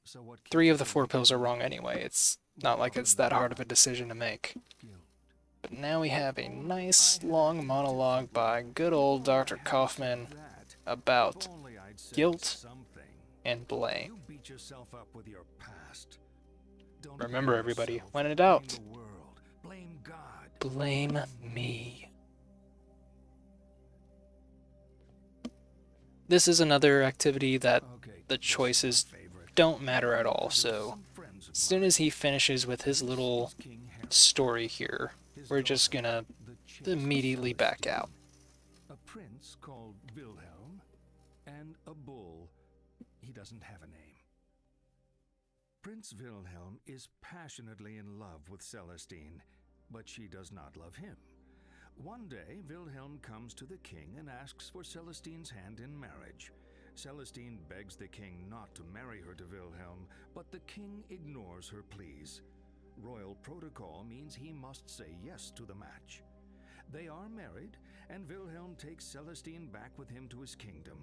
So what 3 keeps of the her 4 pills are awake wrong at night? anyway. It's not like it's that hard of a decision to make. Guilt. But now we have a nice long monologue by good old Dr. Kaufman about If only I'd said guilt something. and blame. You beat yourself up with your past. Don't Remember, blame everybody, yourself. when in Blame doubt, the world. Blame God. blame me. This is another activity that Okay, the this is my choices favorite. don't matter at all, Introduce so some friends of as soon mine. as he finishes with his This little is King Harry. story here, His we're just daughter, gonna the chaste immediately back Celestine, out. a prince called Wilhelm, and a bull. He doesn't have a name. Prince Wilhelm is passionately in love with Celestine, but she does not love him. One day, Wilhelm comes to the king and asks for Celestine's hand in marriage. Celestine begs the king not to marry her to Wilhelm, but the king ignores her pleas. Royal protocol means he must say yes to the match. They are married, and Wilhelm takes Celestine back with him to his kingdom.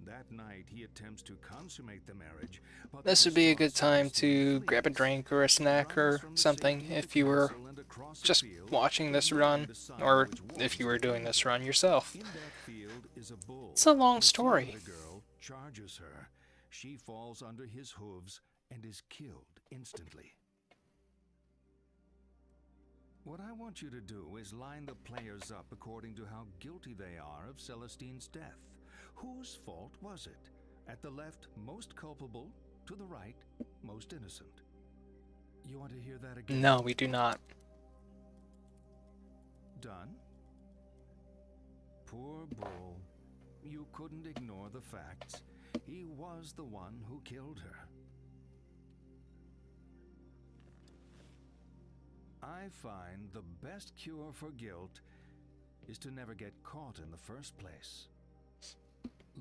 That night, he attempts to consummate the marriage, but This the would be a good distraught time Celestine to grab a flees. drink or a She snack runs or from the something safety of if the you were castle and across a just field watching to this look run, and decide or which if you waters were to doing this enter. run yourself. In that field is a bull. It's a long Pursued story. by the girl, charges her. She falls under his hooves and is killed instantly. What I want you to do is line the players up according to how guilty they are of Celestine's death. Whose fault was it? At the left, most culpable. To the right, most innocent. You want to hear that again? No, we do not. Done? Poor bull. You couldn't ignore the facts. He was the one who killed her. I find the best cure for guilt is to never get caught in the first place.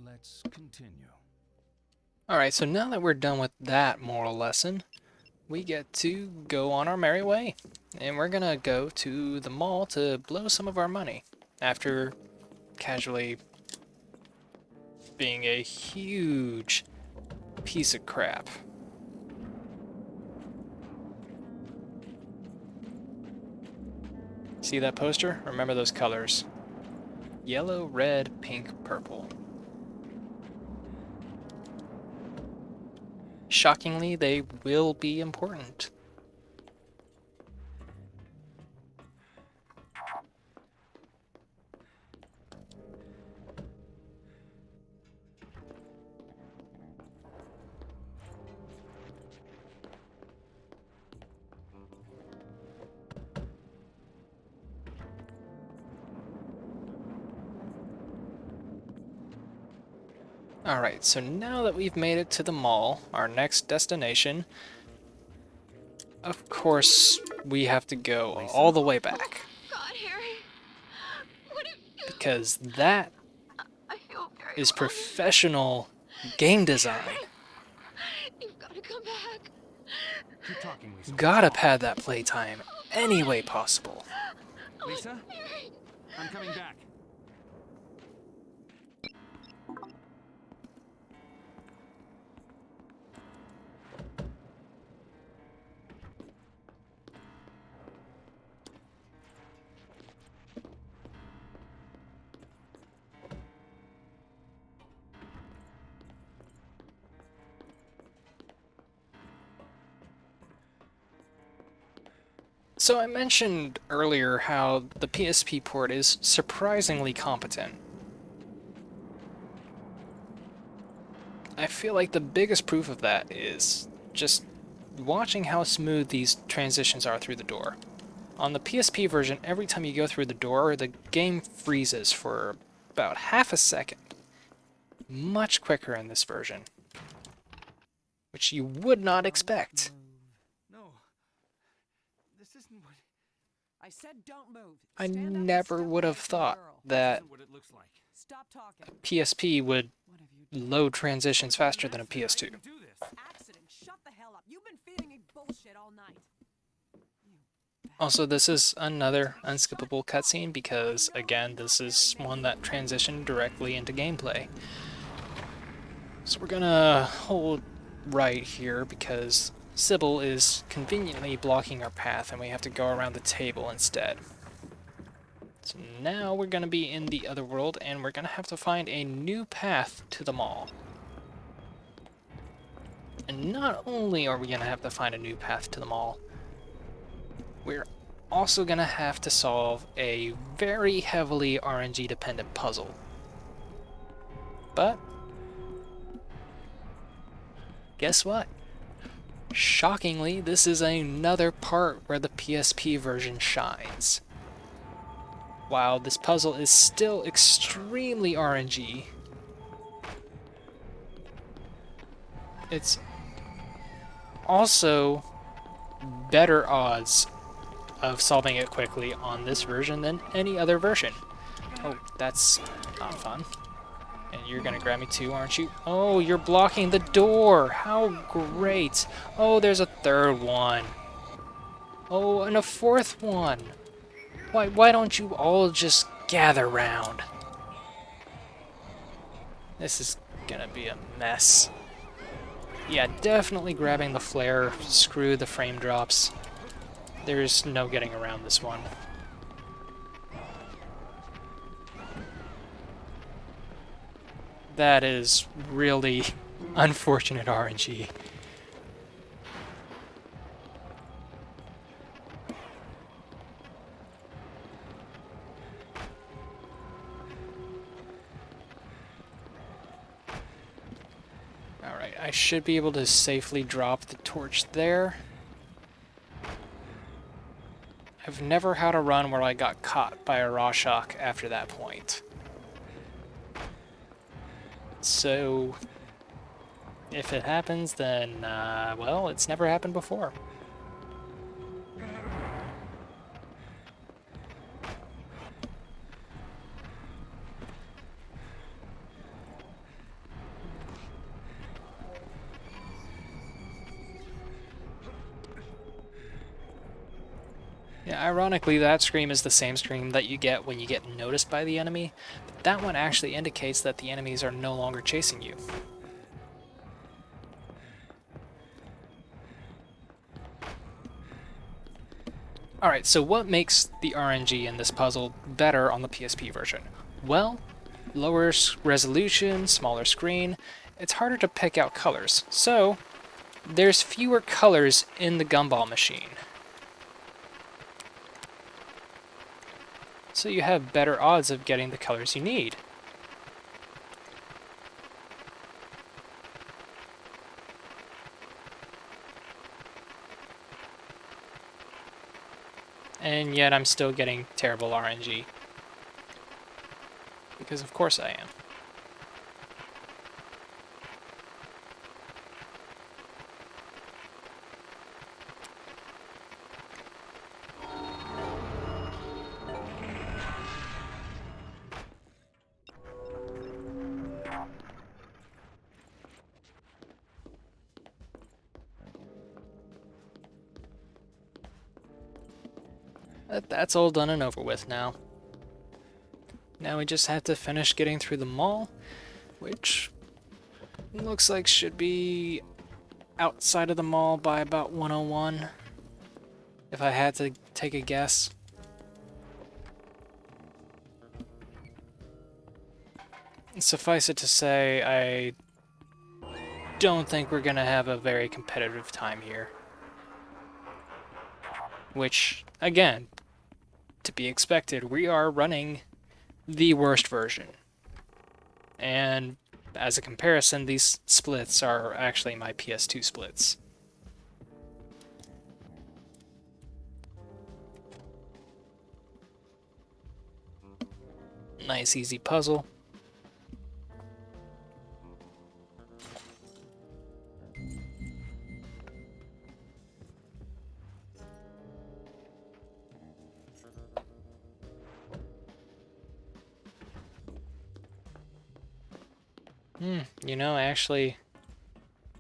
Let's continue. Alright, so now that we're done with that moral lesson, we get to go on our merry way. And we're gonna go to the mall to blow some of our money after casually being a huge piece of crap. See that poster? Remember those colors. Yellow, red, pink, purple. Shockingly, they will be important. Alright, so now that we've made it to the mall, our next destination, of course, we have to go all the way back. God, Harry. What have you... Because that I feel very is well. professional game design. You've got to come back. Keep talking, Lisa. Gotta pad that playtime any way possible. Lisa? I'm coming back. So I mentioned earlier how the PSP port is surprisingly competent. I feel like the biggest proof of that is just watching how smooth these transitions are through the door. On the PSP version, every time you go through the door, the game freezes for about half a second. Much quicker in this version, which you would not expect. No. This isn't what... I said don't move. I Stand up and never step would away have from the thought girl. that Isn't what it looks like. Stop talking. PSP would What have you done? load transitions faster than a I PS2. didn't do this. Accident. Shut the hell up. You've been feeding me bullshit all night. Also, this is another unskippable cutscene because, again, this is one that transitioned directly into gameplay. So we're gonna hold right here because Sybil is conveniently blocking our path and we have to go around the table instead. So now we're gonna be in the other world and we're gonna have to find a new path to the mall. And not only are we gonna have to find a new path to the mall, we're also gonna have to solve a very heavily RNG dependent puzzle. But guess what? Shockingly, this is another part where the PSP version shines. While this puzzle is still extremely RNG, it's also better odds of solving it quickly on this version than any other version. Oh, that's not fun. And you're gonna grab me too, aren't you? Oh, you're blocking the door! How great! Oh, there's a third one. Oh, and a fourth one. Why don't you all just gather round? This is gonna be a mess. Yeah, definitely grabbing the flare. Screw the frame drops. There's no getting around this one. That is really unfortunate RNG. Alright, I should be able to safely drop the torch there. I've never had a run where I got caught by a raw shock after that point. So, if it happens, then, well, it's never happened before. Yeah, ironically, that scream is the same scream that you get when you get noticed by the enemy, but that one actually indicates that the enemies are no longer chasing you. Alright, so what makes the RNG in this puzzle better on the PSP version? Well, lower resolution, smaller screen, it's harder to pick out colors, so there's fewer colors in the gumball machine. So you have better odds of getting the colors you need. And yet I'm still getting terrible RNG. Because of course I am. That's all done and over with now. Now we just have to finish getting through the mall, which looks like should be outside of the mall by about 101, if I had to take a guess. Suffice it to say, I don't think we're gonna have a very competitive time here. Which, again, to be expected, we are running the worst version. And as a comparison, these splits are actually my PS2 splits. Nice easy puzzle. You know, I actually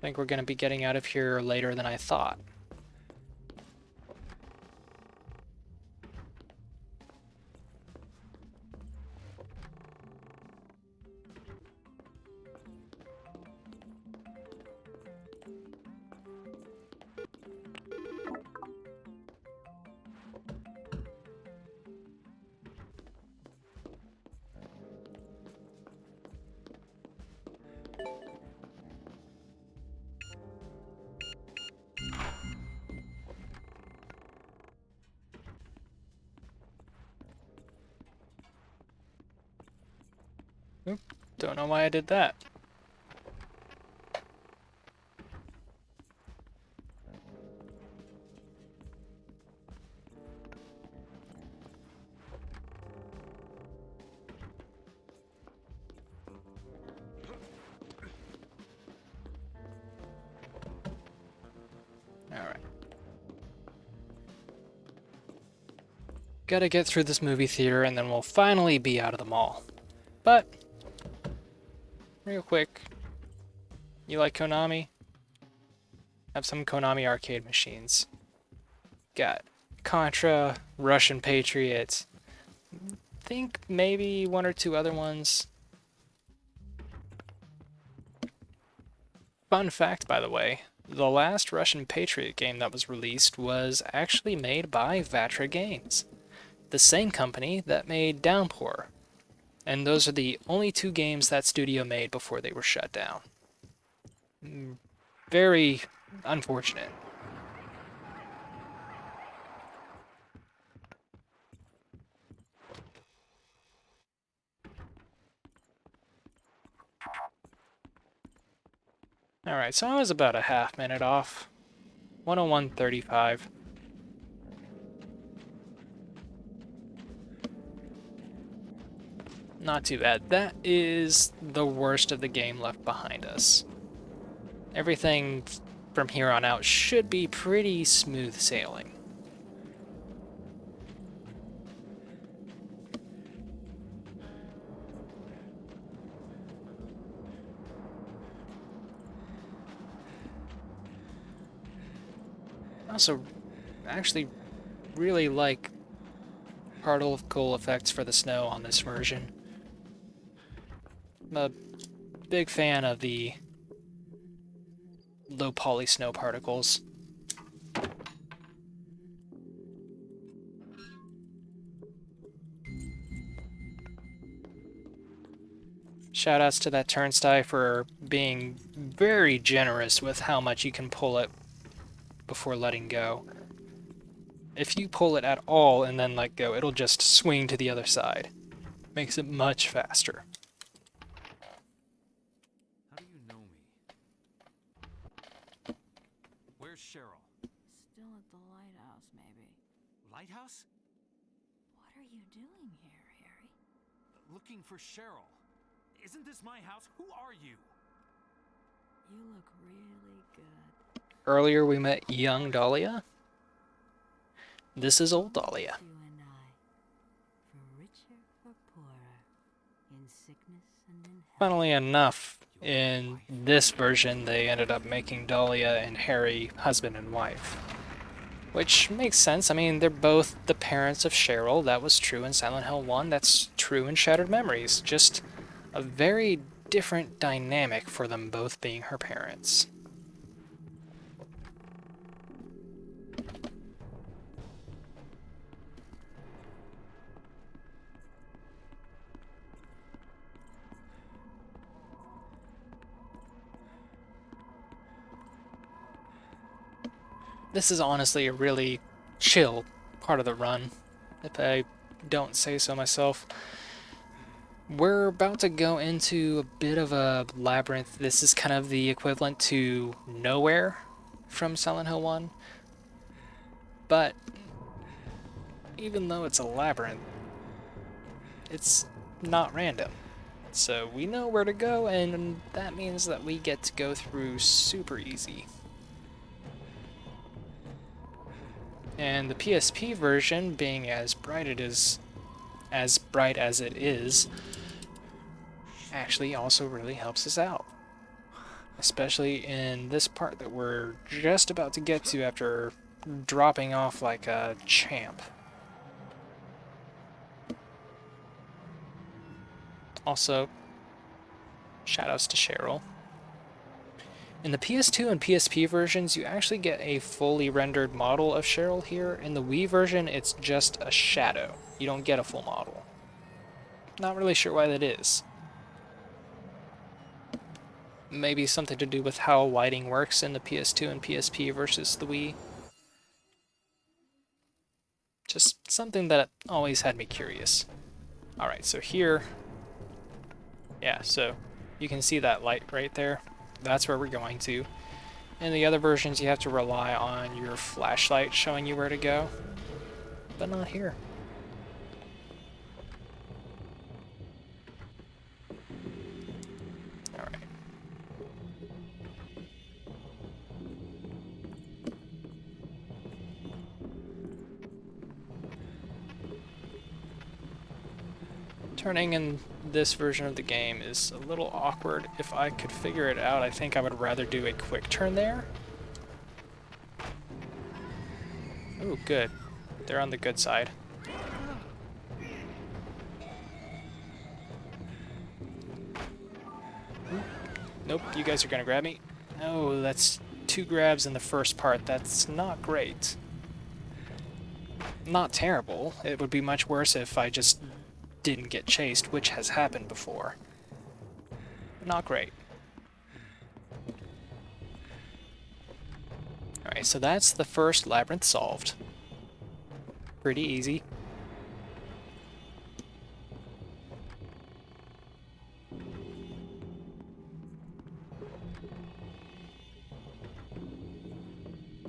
think we're going to be getting out of here later than I thought. Oop, don't know why I did that. Alright. Gotta get through this movie theater and then we'll finally be out of the mall. But, real quick, you like Konami? Have some Konami arcade machines. Got Contra, Russian Patriots. Think maybe one or two other ones. Fun fact, by the way, the last Russian Patriot game that was released was actually made by Vatra Games, the same company that made Downpour. And those are the only two games that studio made before they were shut down. Very unfortunate. Alright, so I was about a half minute off. 101.35. Not too bad. That is the worst of the game left behind us. Everything from here on out should be pretty smooth sailing. I also actually really like particle effects for the snow on this version. I'm a big fan of the low poly snow particles. Shoutouts to that turnstile for being very generous with how much you can pull it before letting go. If you pull it at all and then let go, it'll just swing to the other side. Makes it much faster. How do you know me? Where's Cheryl? Still at the lighthouse, maybe. Lighthouse? What are you doing here, Harry? Looking for Cheryl. Isn't this my house? Who are you? You look really good. Earlier we met young Dahlia. This is old Dahlia. You and I, for richer or poorer, in sickness and in health. Funnily enough, in this version they ended up making Dahlia and Harry husband and wife. Which makes sense. I mean, they're both the parents of Cheryl. That was true in Silent Hill 1. That's true in Shattered Memories. Just a very different dynamic for them both being her parents. This is honestly a really chill part of the run, if I don't say so myself. We're about to go into a bit of a labyrinth. This is kind of the equivalent to Nowhere from Silent Hill 1. But even though it's a labyrinth, it's not random. So we know where to go, and that means that we get to go through super easy. And the PSP version, being as bright as it is, actually also really helps us out. Especially in this part that we're just about to get to after dropping off like a champ. Also, shoutouts to Cheryl. In the PS2 and PSP versions, you actually get a fully rendered model of Cheryl here. In the Wii version, it's just a shadow. You don't get a full model. Not really sure why that is. Maybe something to do with how lighting works in the PS2 and PSP versus the Wii. Just something that always had me curious. Alright, so here... Yeah, so you can see that light right there. That's where we're going to. In the other versions, you have to rely on your flashlight showing you where to go. But not here. Alright. Turning in this version of the game is a little awkward. If I could figure it out, I think I would rather do a quick turn there. Ooh, good. They're on the good side. Nope, you guys are gonna grab me. Oh, that's 2 grabs in the first part. That's not great. Not terrible. It would be much worse if I just didn't get chased, which has happened before. Not great. Alright, so that's the first labyrinth solved. Pretty easy.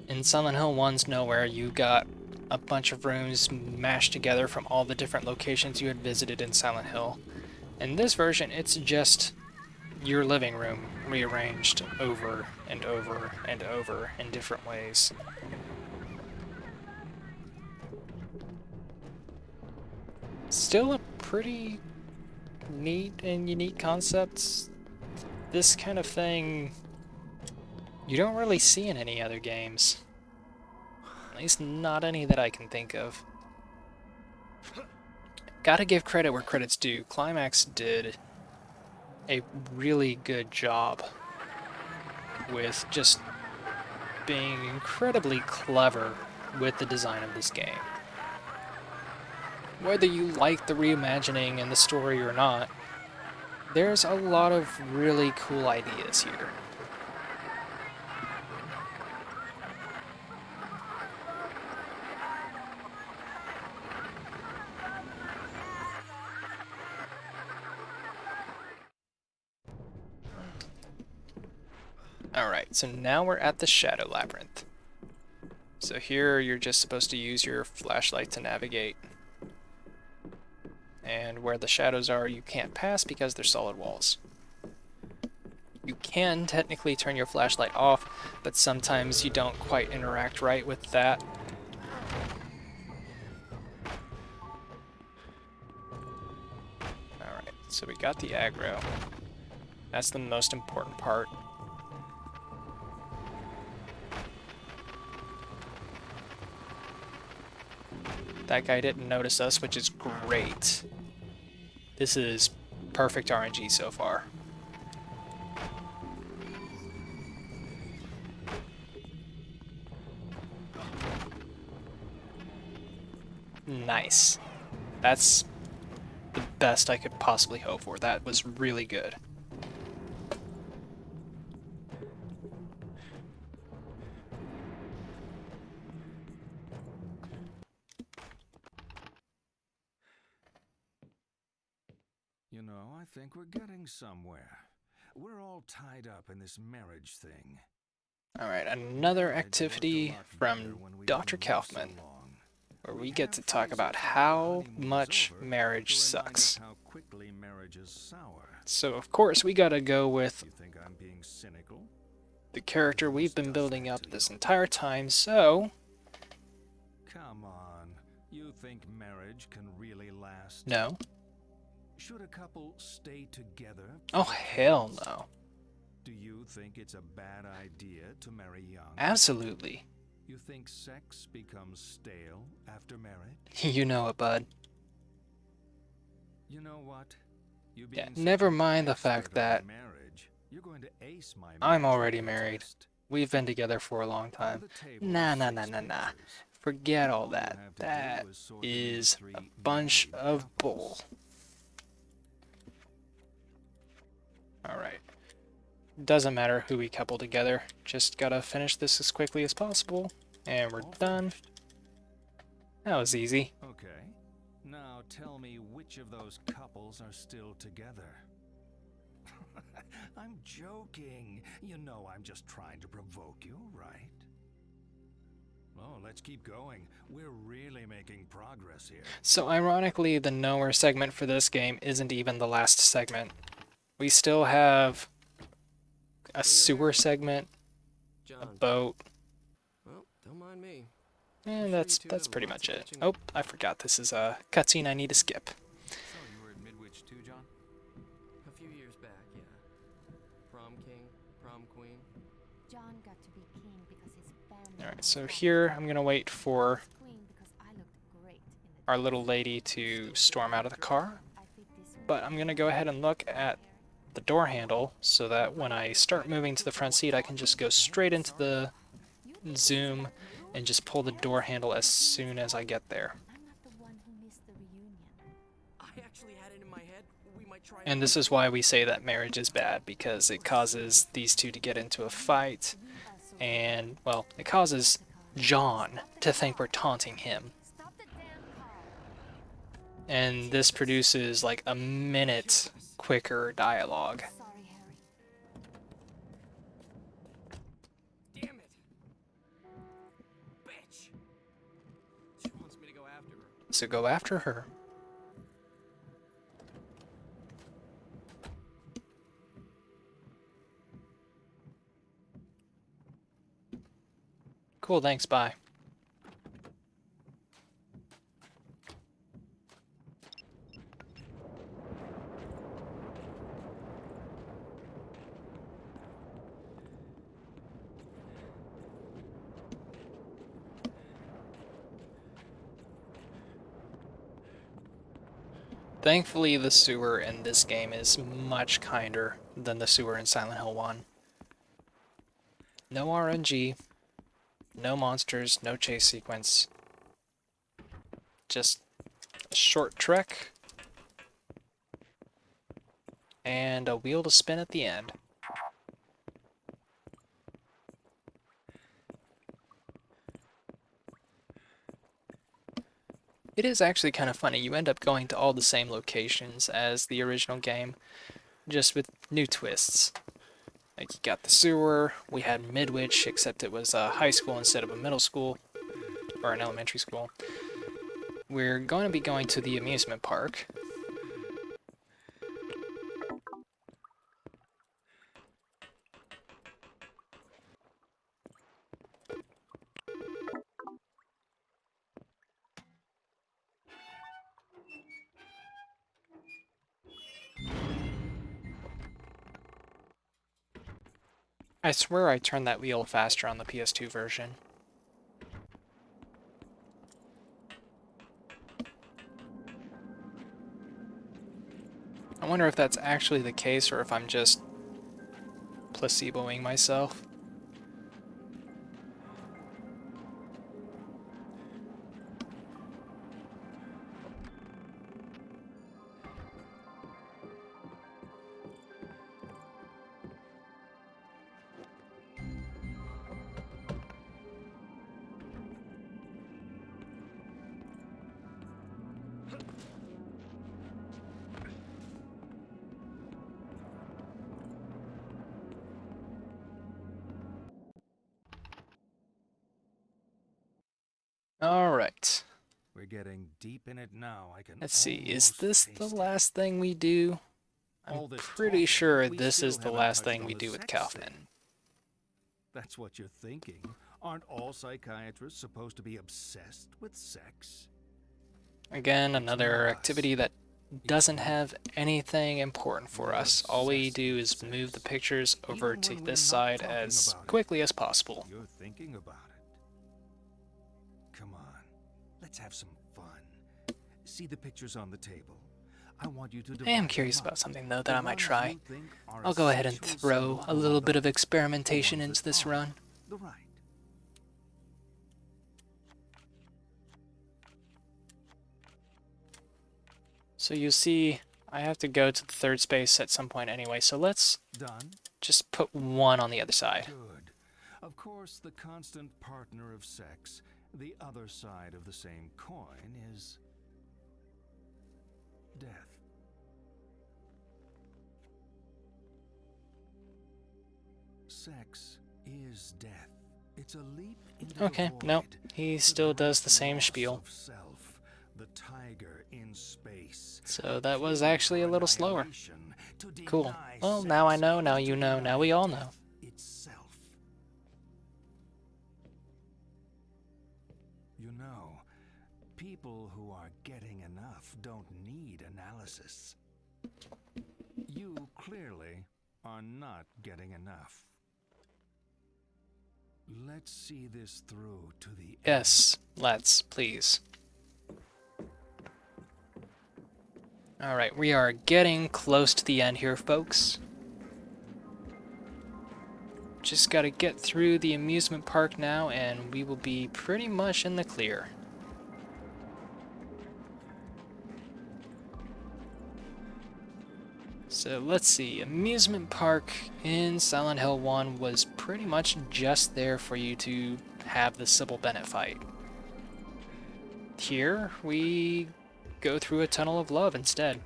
In Silent Hill 1's Nowhere, you got a bunch of rooms mashed together from all the different locations you had visited in Silent Hill. In this version, it's just your living room rearranged over and over and over in different ways. Still a pretty neat and unique concept. This kind of thing you don't really see in any other games. At least not any that I can think of. Gotta give credit where credit's due. Climax did a really good job with just being incredibly clever with the design of this game. Whether you like the reimagining and the story or not, there's a lot of really cool ideas here. Alright, so now we're at the Shadow Labyrinth. So here you're just supposed to use your flashlight to navigate. And where the shadows are, you can't pass because they're solid walls. You can technically turn your flashlight off, but sometimes you don't quite interact right with that. Alright, so we got the aggro. That's the most important part. That guy didn't notice us, which is great. This is perfect RNG so far. Nice. That's the best I could possibly hope for. That was really good. You know, I think we're getting somewhere. We're all tied up in this marriage thing. Alright, another activity from Dr. Kaufman, where we get to talk about how much marriage sucks. How quickly marriages sour. So of course we gotta go with You think I'm being cynical? the character we've been building up this entire time, so... Come on. You think marriage can really last? No. Should a couple stay together? Oh, for hell decades? no. Do you think it's a bad idea to marry young? Absolutely. You think sex becomes stale after marriage? You know it, bud. You know what? You Yeah, being such never an mind the expert fact on that marriage, you're going to ace my I'm marriage already paper married. test. We've been together for a long On time. the table Nah, are nah, 6 nah, nah, nah. pictures. Forget all All you that. have to That do is sort them into is 3 a bunch married of bull. couples. Alright. Doesn't matter who we couple together. Just gotta finish this as quickly as possible. And we're All done. finished. That was easy. Okay. Now tell me which of those couples are still together. I'm joking. You know I'm just trying to provoke you, right? Oh, let's keep going. We're really making progress here. So ironically, the nowhere segment for this game isn't even the last segment. We still have a sewer segment, a John. boat, Well, don't mind me. and sure you that's two have pretty lots much of it. catching Oh, up. I forgot this is a cutscene I need to skip. So you were at Midwich too, John? A few years back, yeah. Prom king, prom queen. John got to be king because his family. Alright, so here I'm gonna wait for Queen because I looked great in the our little lady to storm out of the car. But I'm gonna go ahead and look at the door handle so that when I start moving to the front seat I can just go straight into the zoom and just pull the door handle as soon as I get there. I'm not the one who missed the reunion. I actually had it in my head we might try. And this is why we say that marriage is bad, because it causes these two to get into a fight, and, well, it causes John to think we're taunting him. Stop the damn car. And this produces like a minute quicker dialogue. Sorry, Harry. Damn it! Bitch! She wants me to go after her. So go after her. Cool, thanks, bye. Thankfully, the sewer in this game is much kinder than the sewer in Silent Hill 1. No RNG, no monsters, no chase sequence. Just a short trek and a wheel to spin at the end. It is actually kind of funny. You end up going to all the same locations as the original game, just with new twists. Like, you got the sewer, we had Midwich, except it was a high school instead of a middle school, or an elementary school. We're going to be going to the amusement park. I swear I turned that wheel faster on the PS2 version. I wonder if that's actually the case or if I'm just placeboing myself. Alright. We're getting deep in it now. I can Let's see, is almost this the taste it. last thing we do? All I'm this pretty talking, sure we this still is the haven't last touched thing on we the do with sex Kaufman. thing. That's what you're thinking. Aren't all psychiatrists supposed to be obsessed with sex? Again, It's another not activity us. that doesn't have anything important for us. All we do is move the pictures over to this side as quickly as possible. You're thinking about it. Come on, let's have some fun. See the pictures on the table. I want you to I am divide curious them about up. something though that The I might ones try. you think are I'll go ahead and essential throw symbols a go little on bit the of left. experimentation The ones into that this aren't, run. the right. So you see, I have to go to the third space at some point anyway, so let's Done? just put one on the other side. Good. Of course, the constant partner of sex, the other side of the same coin, is death. Sex is death. It's a leap into Okay, the void. nope, he still does the great same loss spiel. of self, the tiger in space. So that was Killing actually a for little slower. annihilation, to Cool. deny Well, now I sex know, now is you to know, now deny we all know. death itself. You know, people who are getting enough don't need analysis. You clearly are not getting enough. Let's see this through to the Yes, let's, please. Alright, we are getting close to the end here, folks. Just gotta get through the amusement park now, and we will be pretty much in the clear. So let's see, amusement park in Silent Hill 1 was pretty much just there for you to have the Sybil Bennett fight. Here, we go through a tunnel of love instead.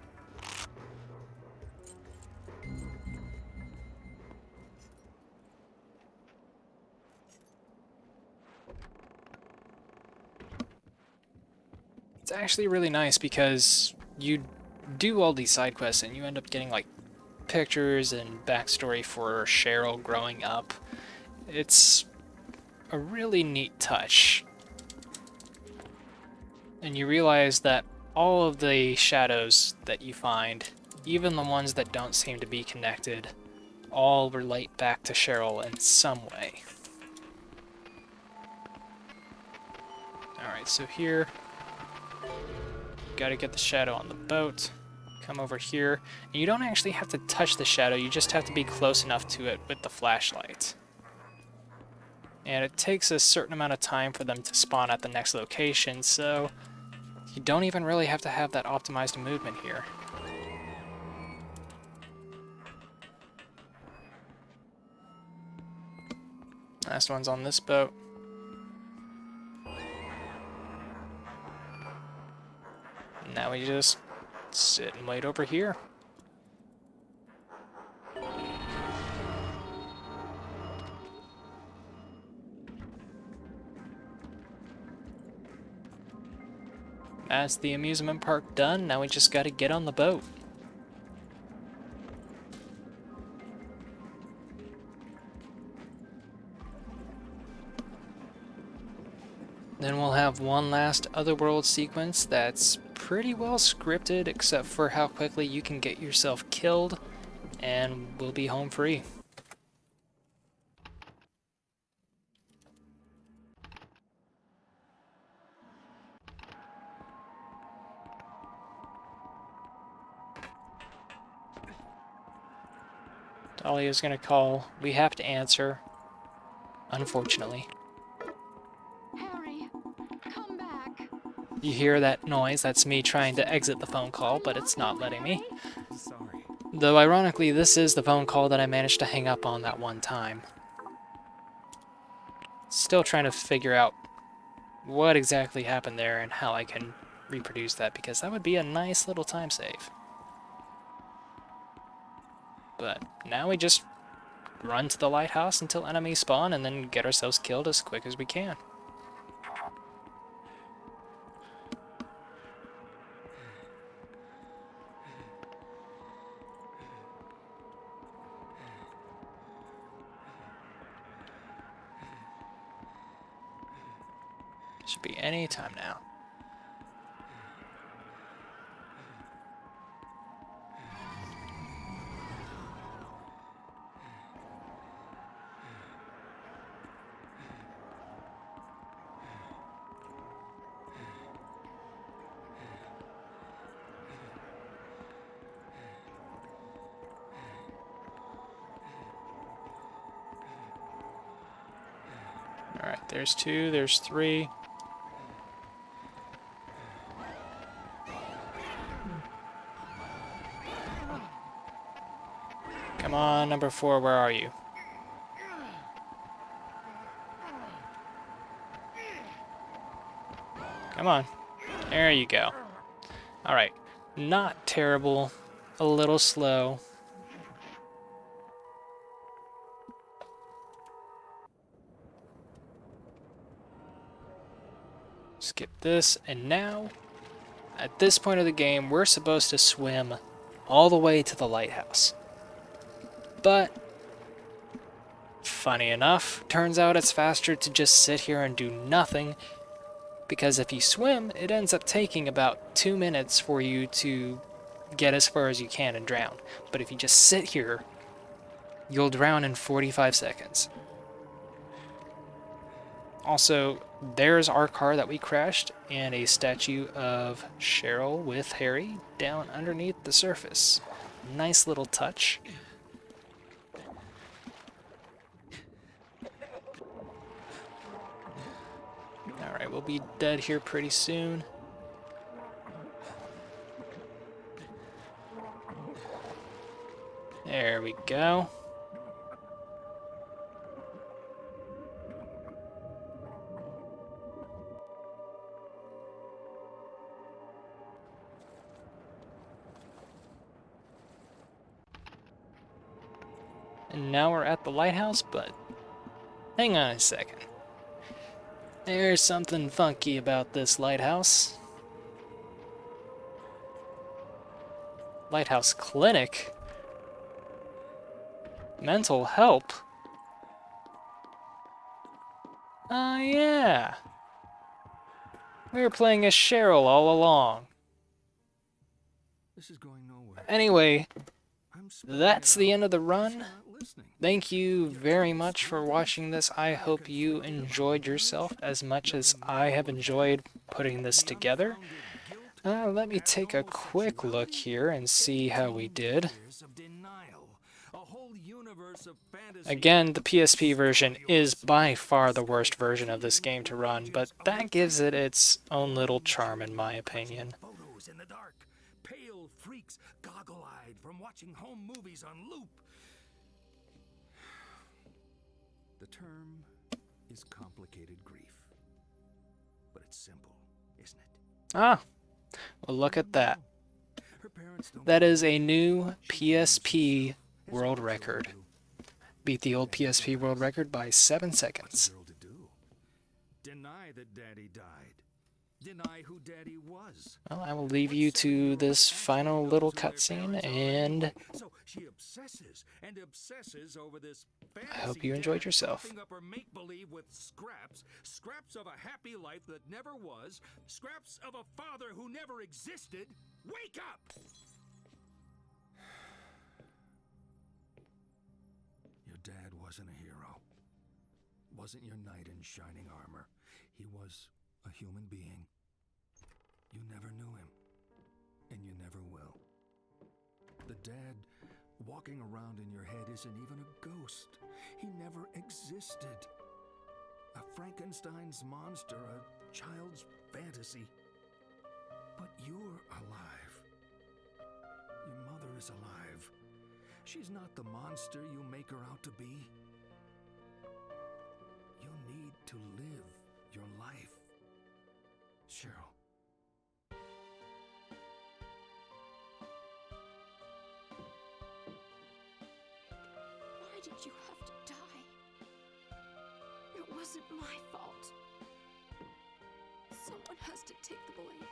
It's actually really nice because you do all these side quests and you end up getting like pictures and backstory for Cheryl growing up. It's a really neat touch. And you realize that all of the shadows that you find, even the ones that don't seem to be connected, all relate back to Cheryl in some way. Alright, so here, gotta get the shadow on the boat. Come over here, and you don't actually have to touch the shadow, you just have to be close enough to it with the flashlight. And it takes a certain amount of time for them to spawn at the next location, so you don't even really have to have that optimized movement here. Last one's on this boat. Now we just sit and wait over here. That's the amusement park done, now we just gotta get on the boat. Then we'll have one last Otherworld sequence that's pretty well scripted, except for how quickly you can get yourself killed, and we'll be home free. Dahlia's gonna call. We have to answer, unfortunately. Harry, come back. You hear that noise? That's me trying to exit the phone call, but it's not letting me. Sorry. Though ironically, this is the phone call that I managed to hang up on that one time. Still trying to figure out what exactly happened there and how I can reproduce that, because that would be a nice little time save. But now we just run to the lighthouse until enemies spawn and then get ourselves killed as quick as we can. Should be any time now. There's 2, there's 3. Come on, number 4, where are you? Come on. There you go. Alright. Not terrible. A little slow. Skip this, and now, at this point of the game, we're supposed to swim all the way to the lighthouse. But, funny enough, turns out it's faster to just sit here and do nothing, because if you swim, it ends up taking about 2 minutes for you to get as far as you can and drown. But if you just sit here, you'll drown in 45 seconds. Also, there's our car that we crashed, and a statue of Cheryl with Harry down underneath the surface. Nice little touch. Alright, we'll be dead here pretty soon. There we go. And now we're at the lighthouse, but hang on a second. There's something funky about this lighthouse. Lighthouse Clinic? Mental help? Oh yeah. We were playing as Cheryl all along. This is going nowhere. Anyway, I'm spelling that's it the out. end of the She's run. not listening. Thank you very much for watching this. I hope you enjoyed yourself as much as I have enjoyed putting this together. Let me take a quick look here and see how we did. Again, the PSP version is by far the worst version of this game to run, but that gives it its own little charm in my opinion. Photos in the dark. Pale freaks, goggle-eyed from watching home movies on loop. The term is complicated grief, but it's simple, isn't it? Ah, well look at that. Her parents don't That is a new PSP world record. Beat the old PSP world record by 7 seconds. girl to do. Deny that Daddy died. Deny who Daddy was. Well, I will leave you to this final little cutscene, and So she obsesses and obsesses over this I hope you enjoyed yourself. Up her make-believe with scraps of a happy life that never was, scraps of a father who never existed. Wake up! Your dad wasn't a hero. Wasn't your knight in shining armor. He was a human being. You never knew him, and you never will. The dad walking around in your head isn't even a ghost. He never existed. A Frankenstein's monster, a child's fantasy. But you're alive. Your mother is alive. She's not the monster you make her out to be. You need to live your life. Cheryl. Why did you have to die? It wasn't my fault. Someone has to take the blame.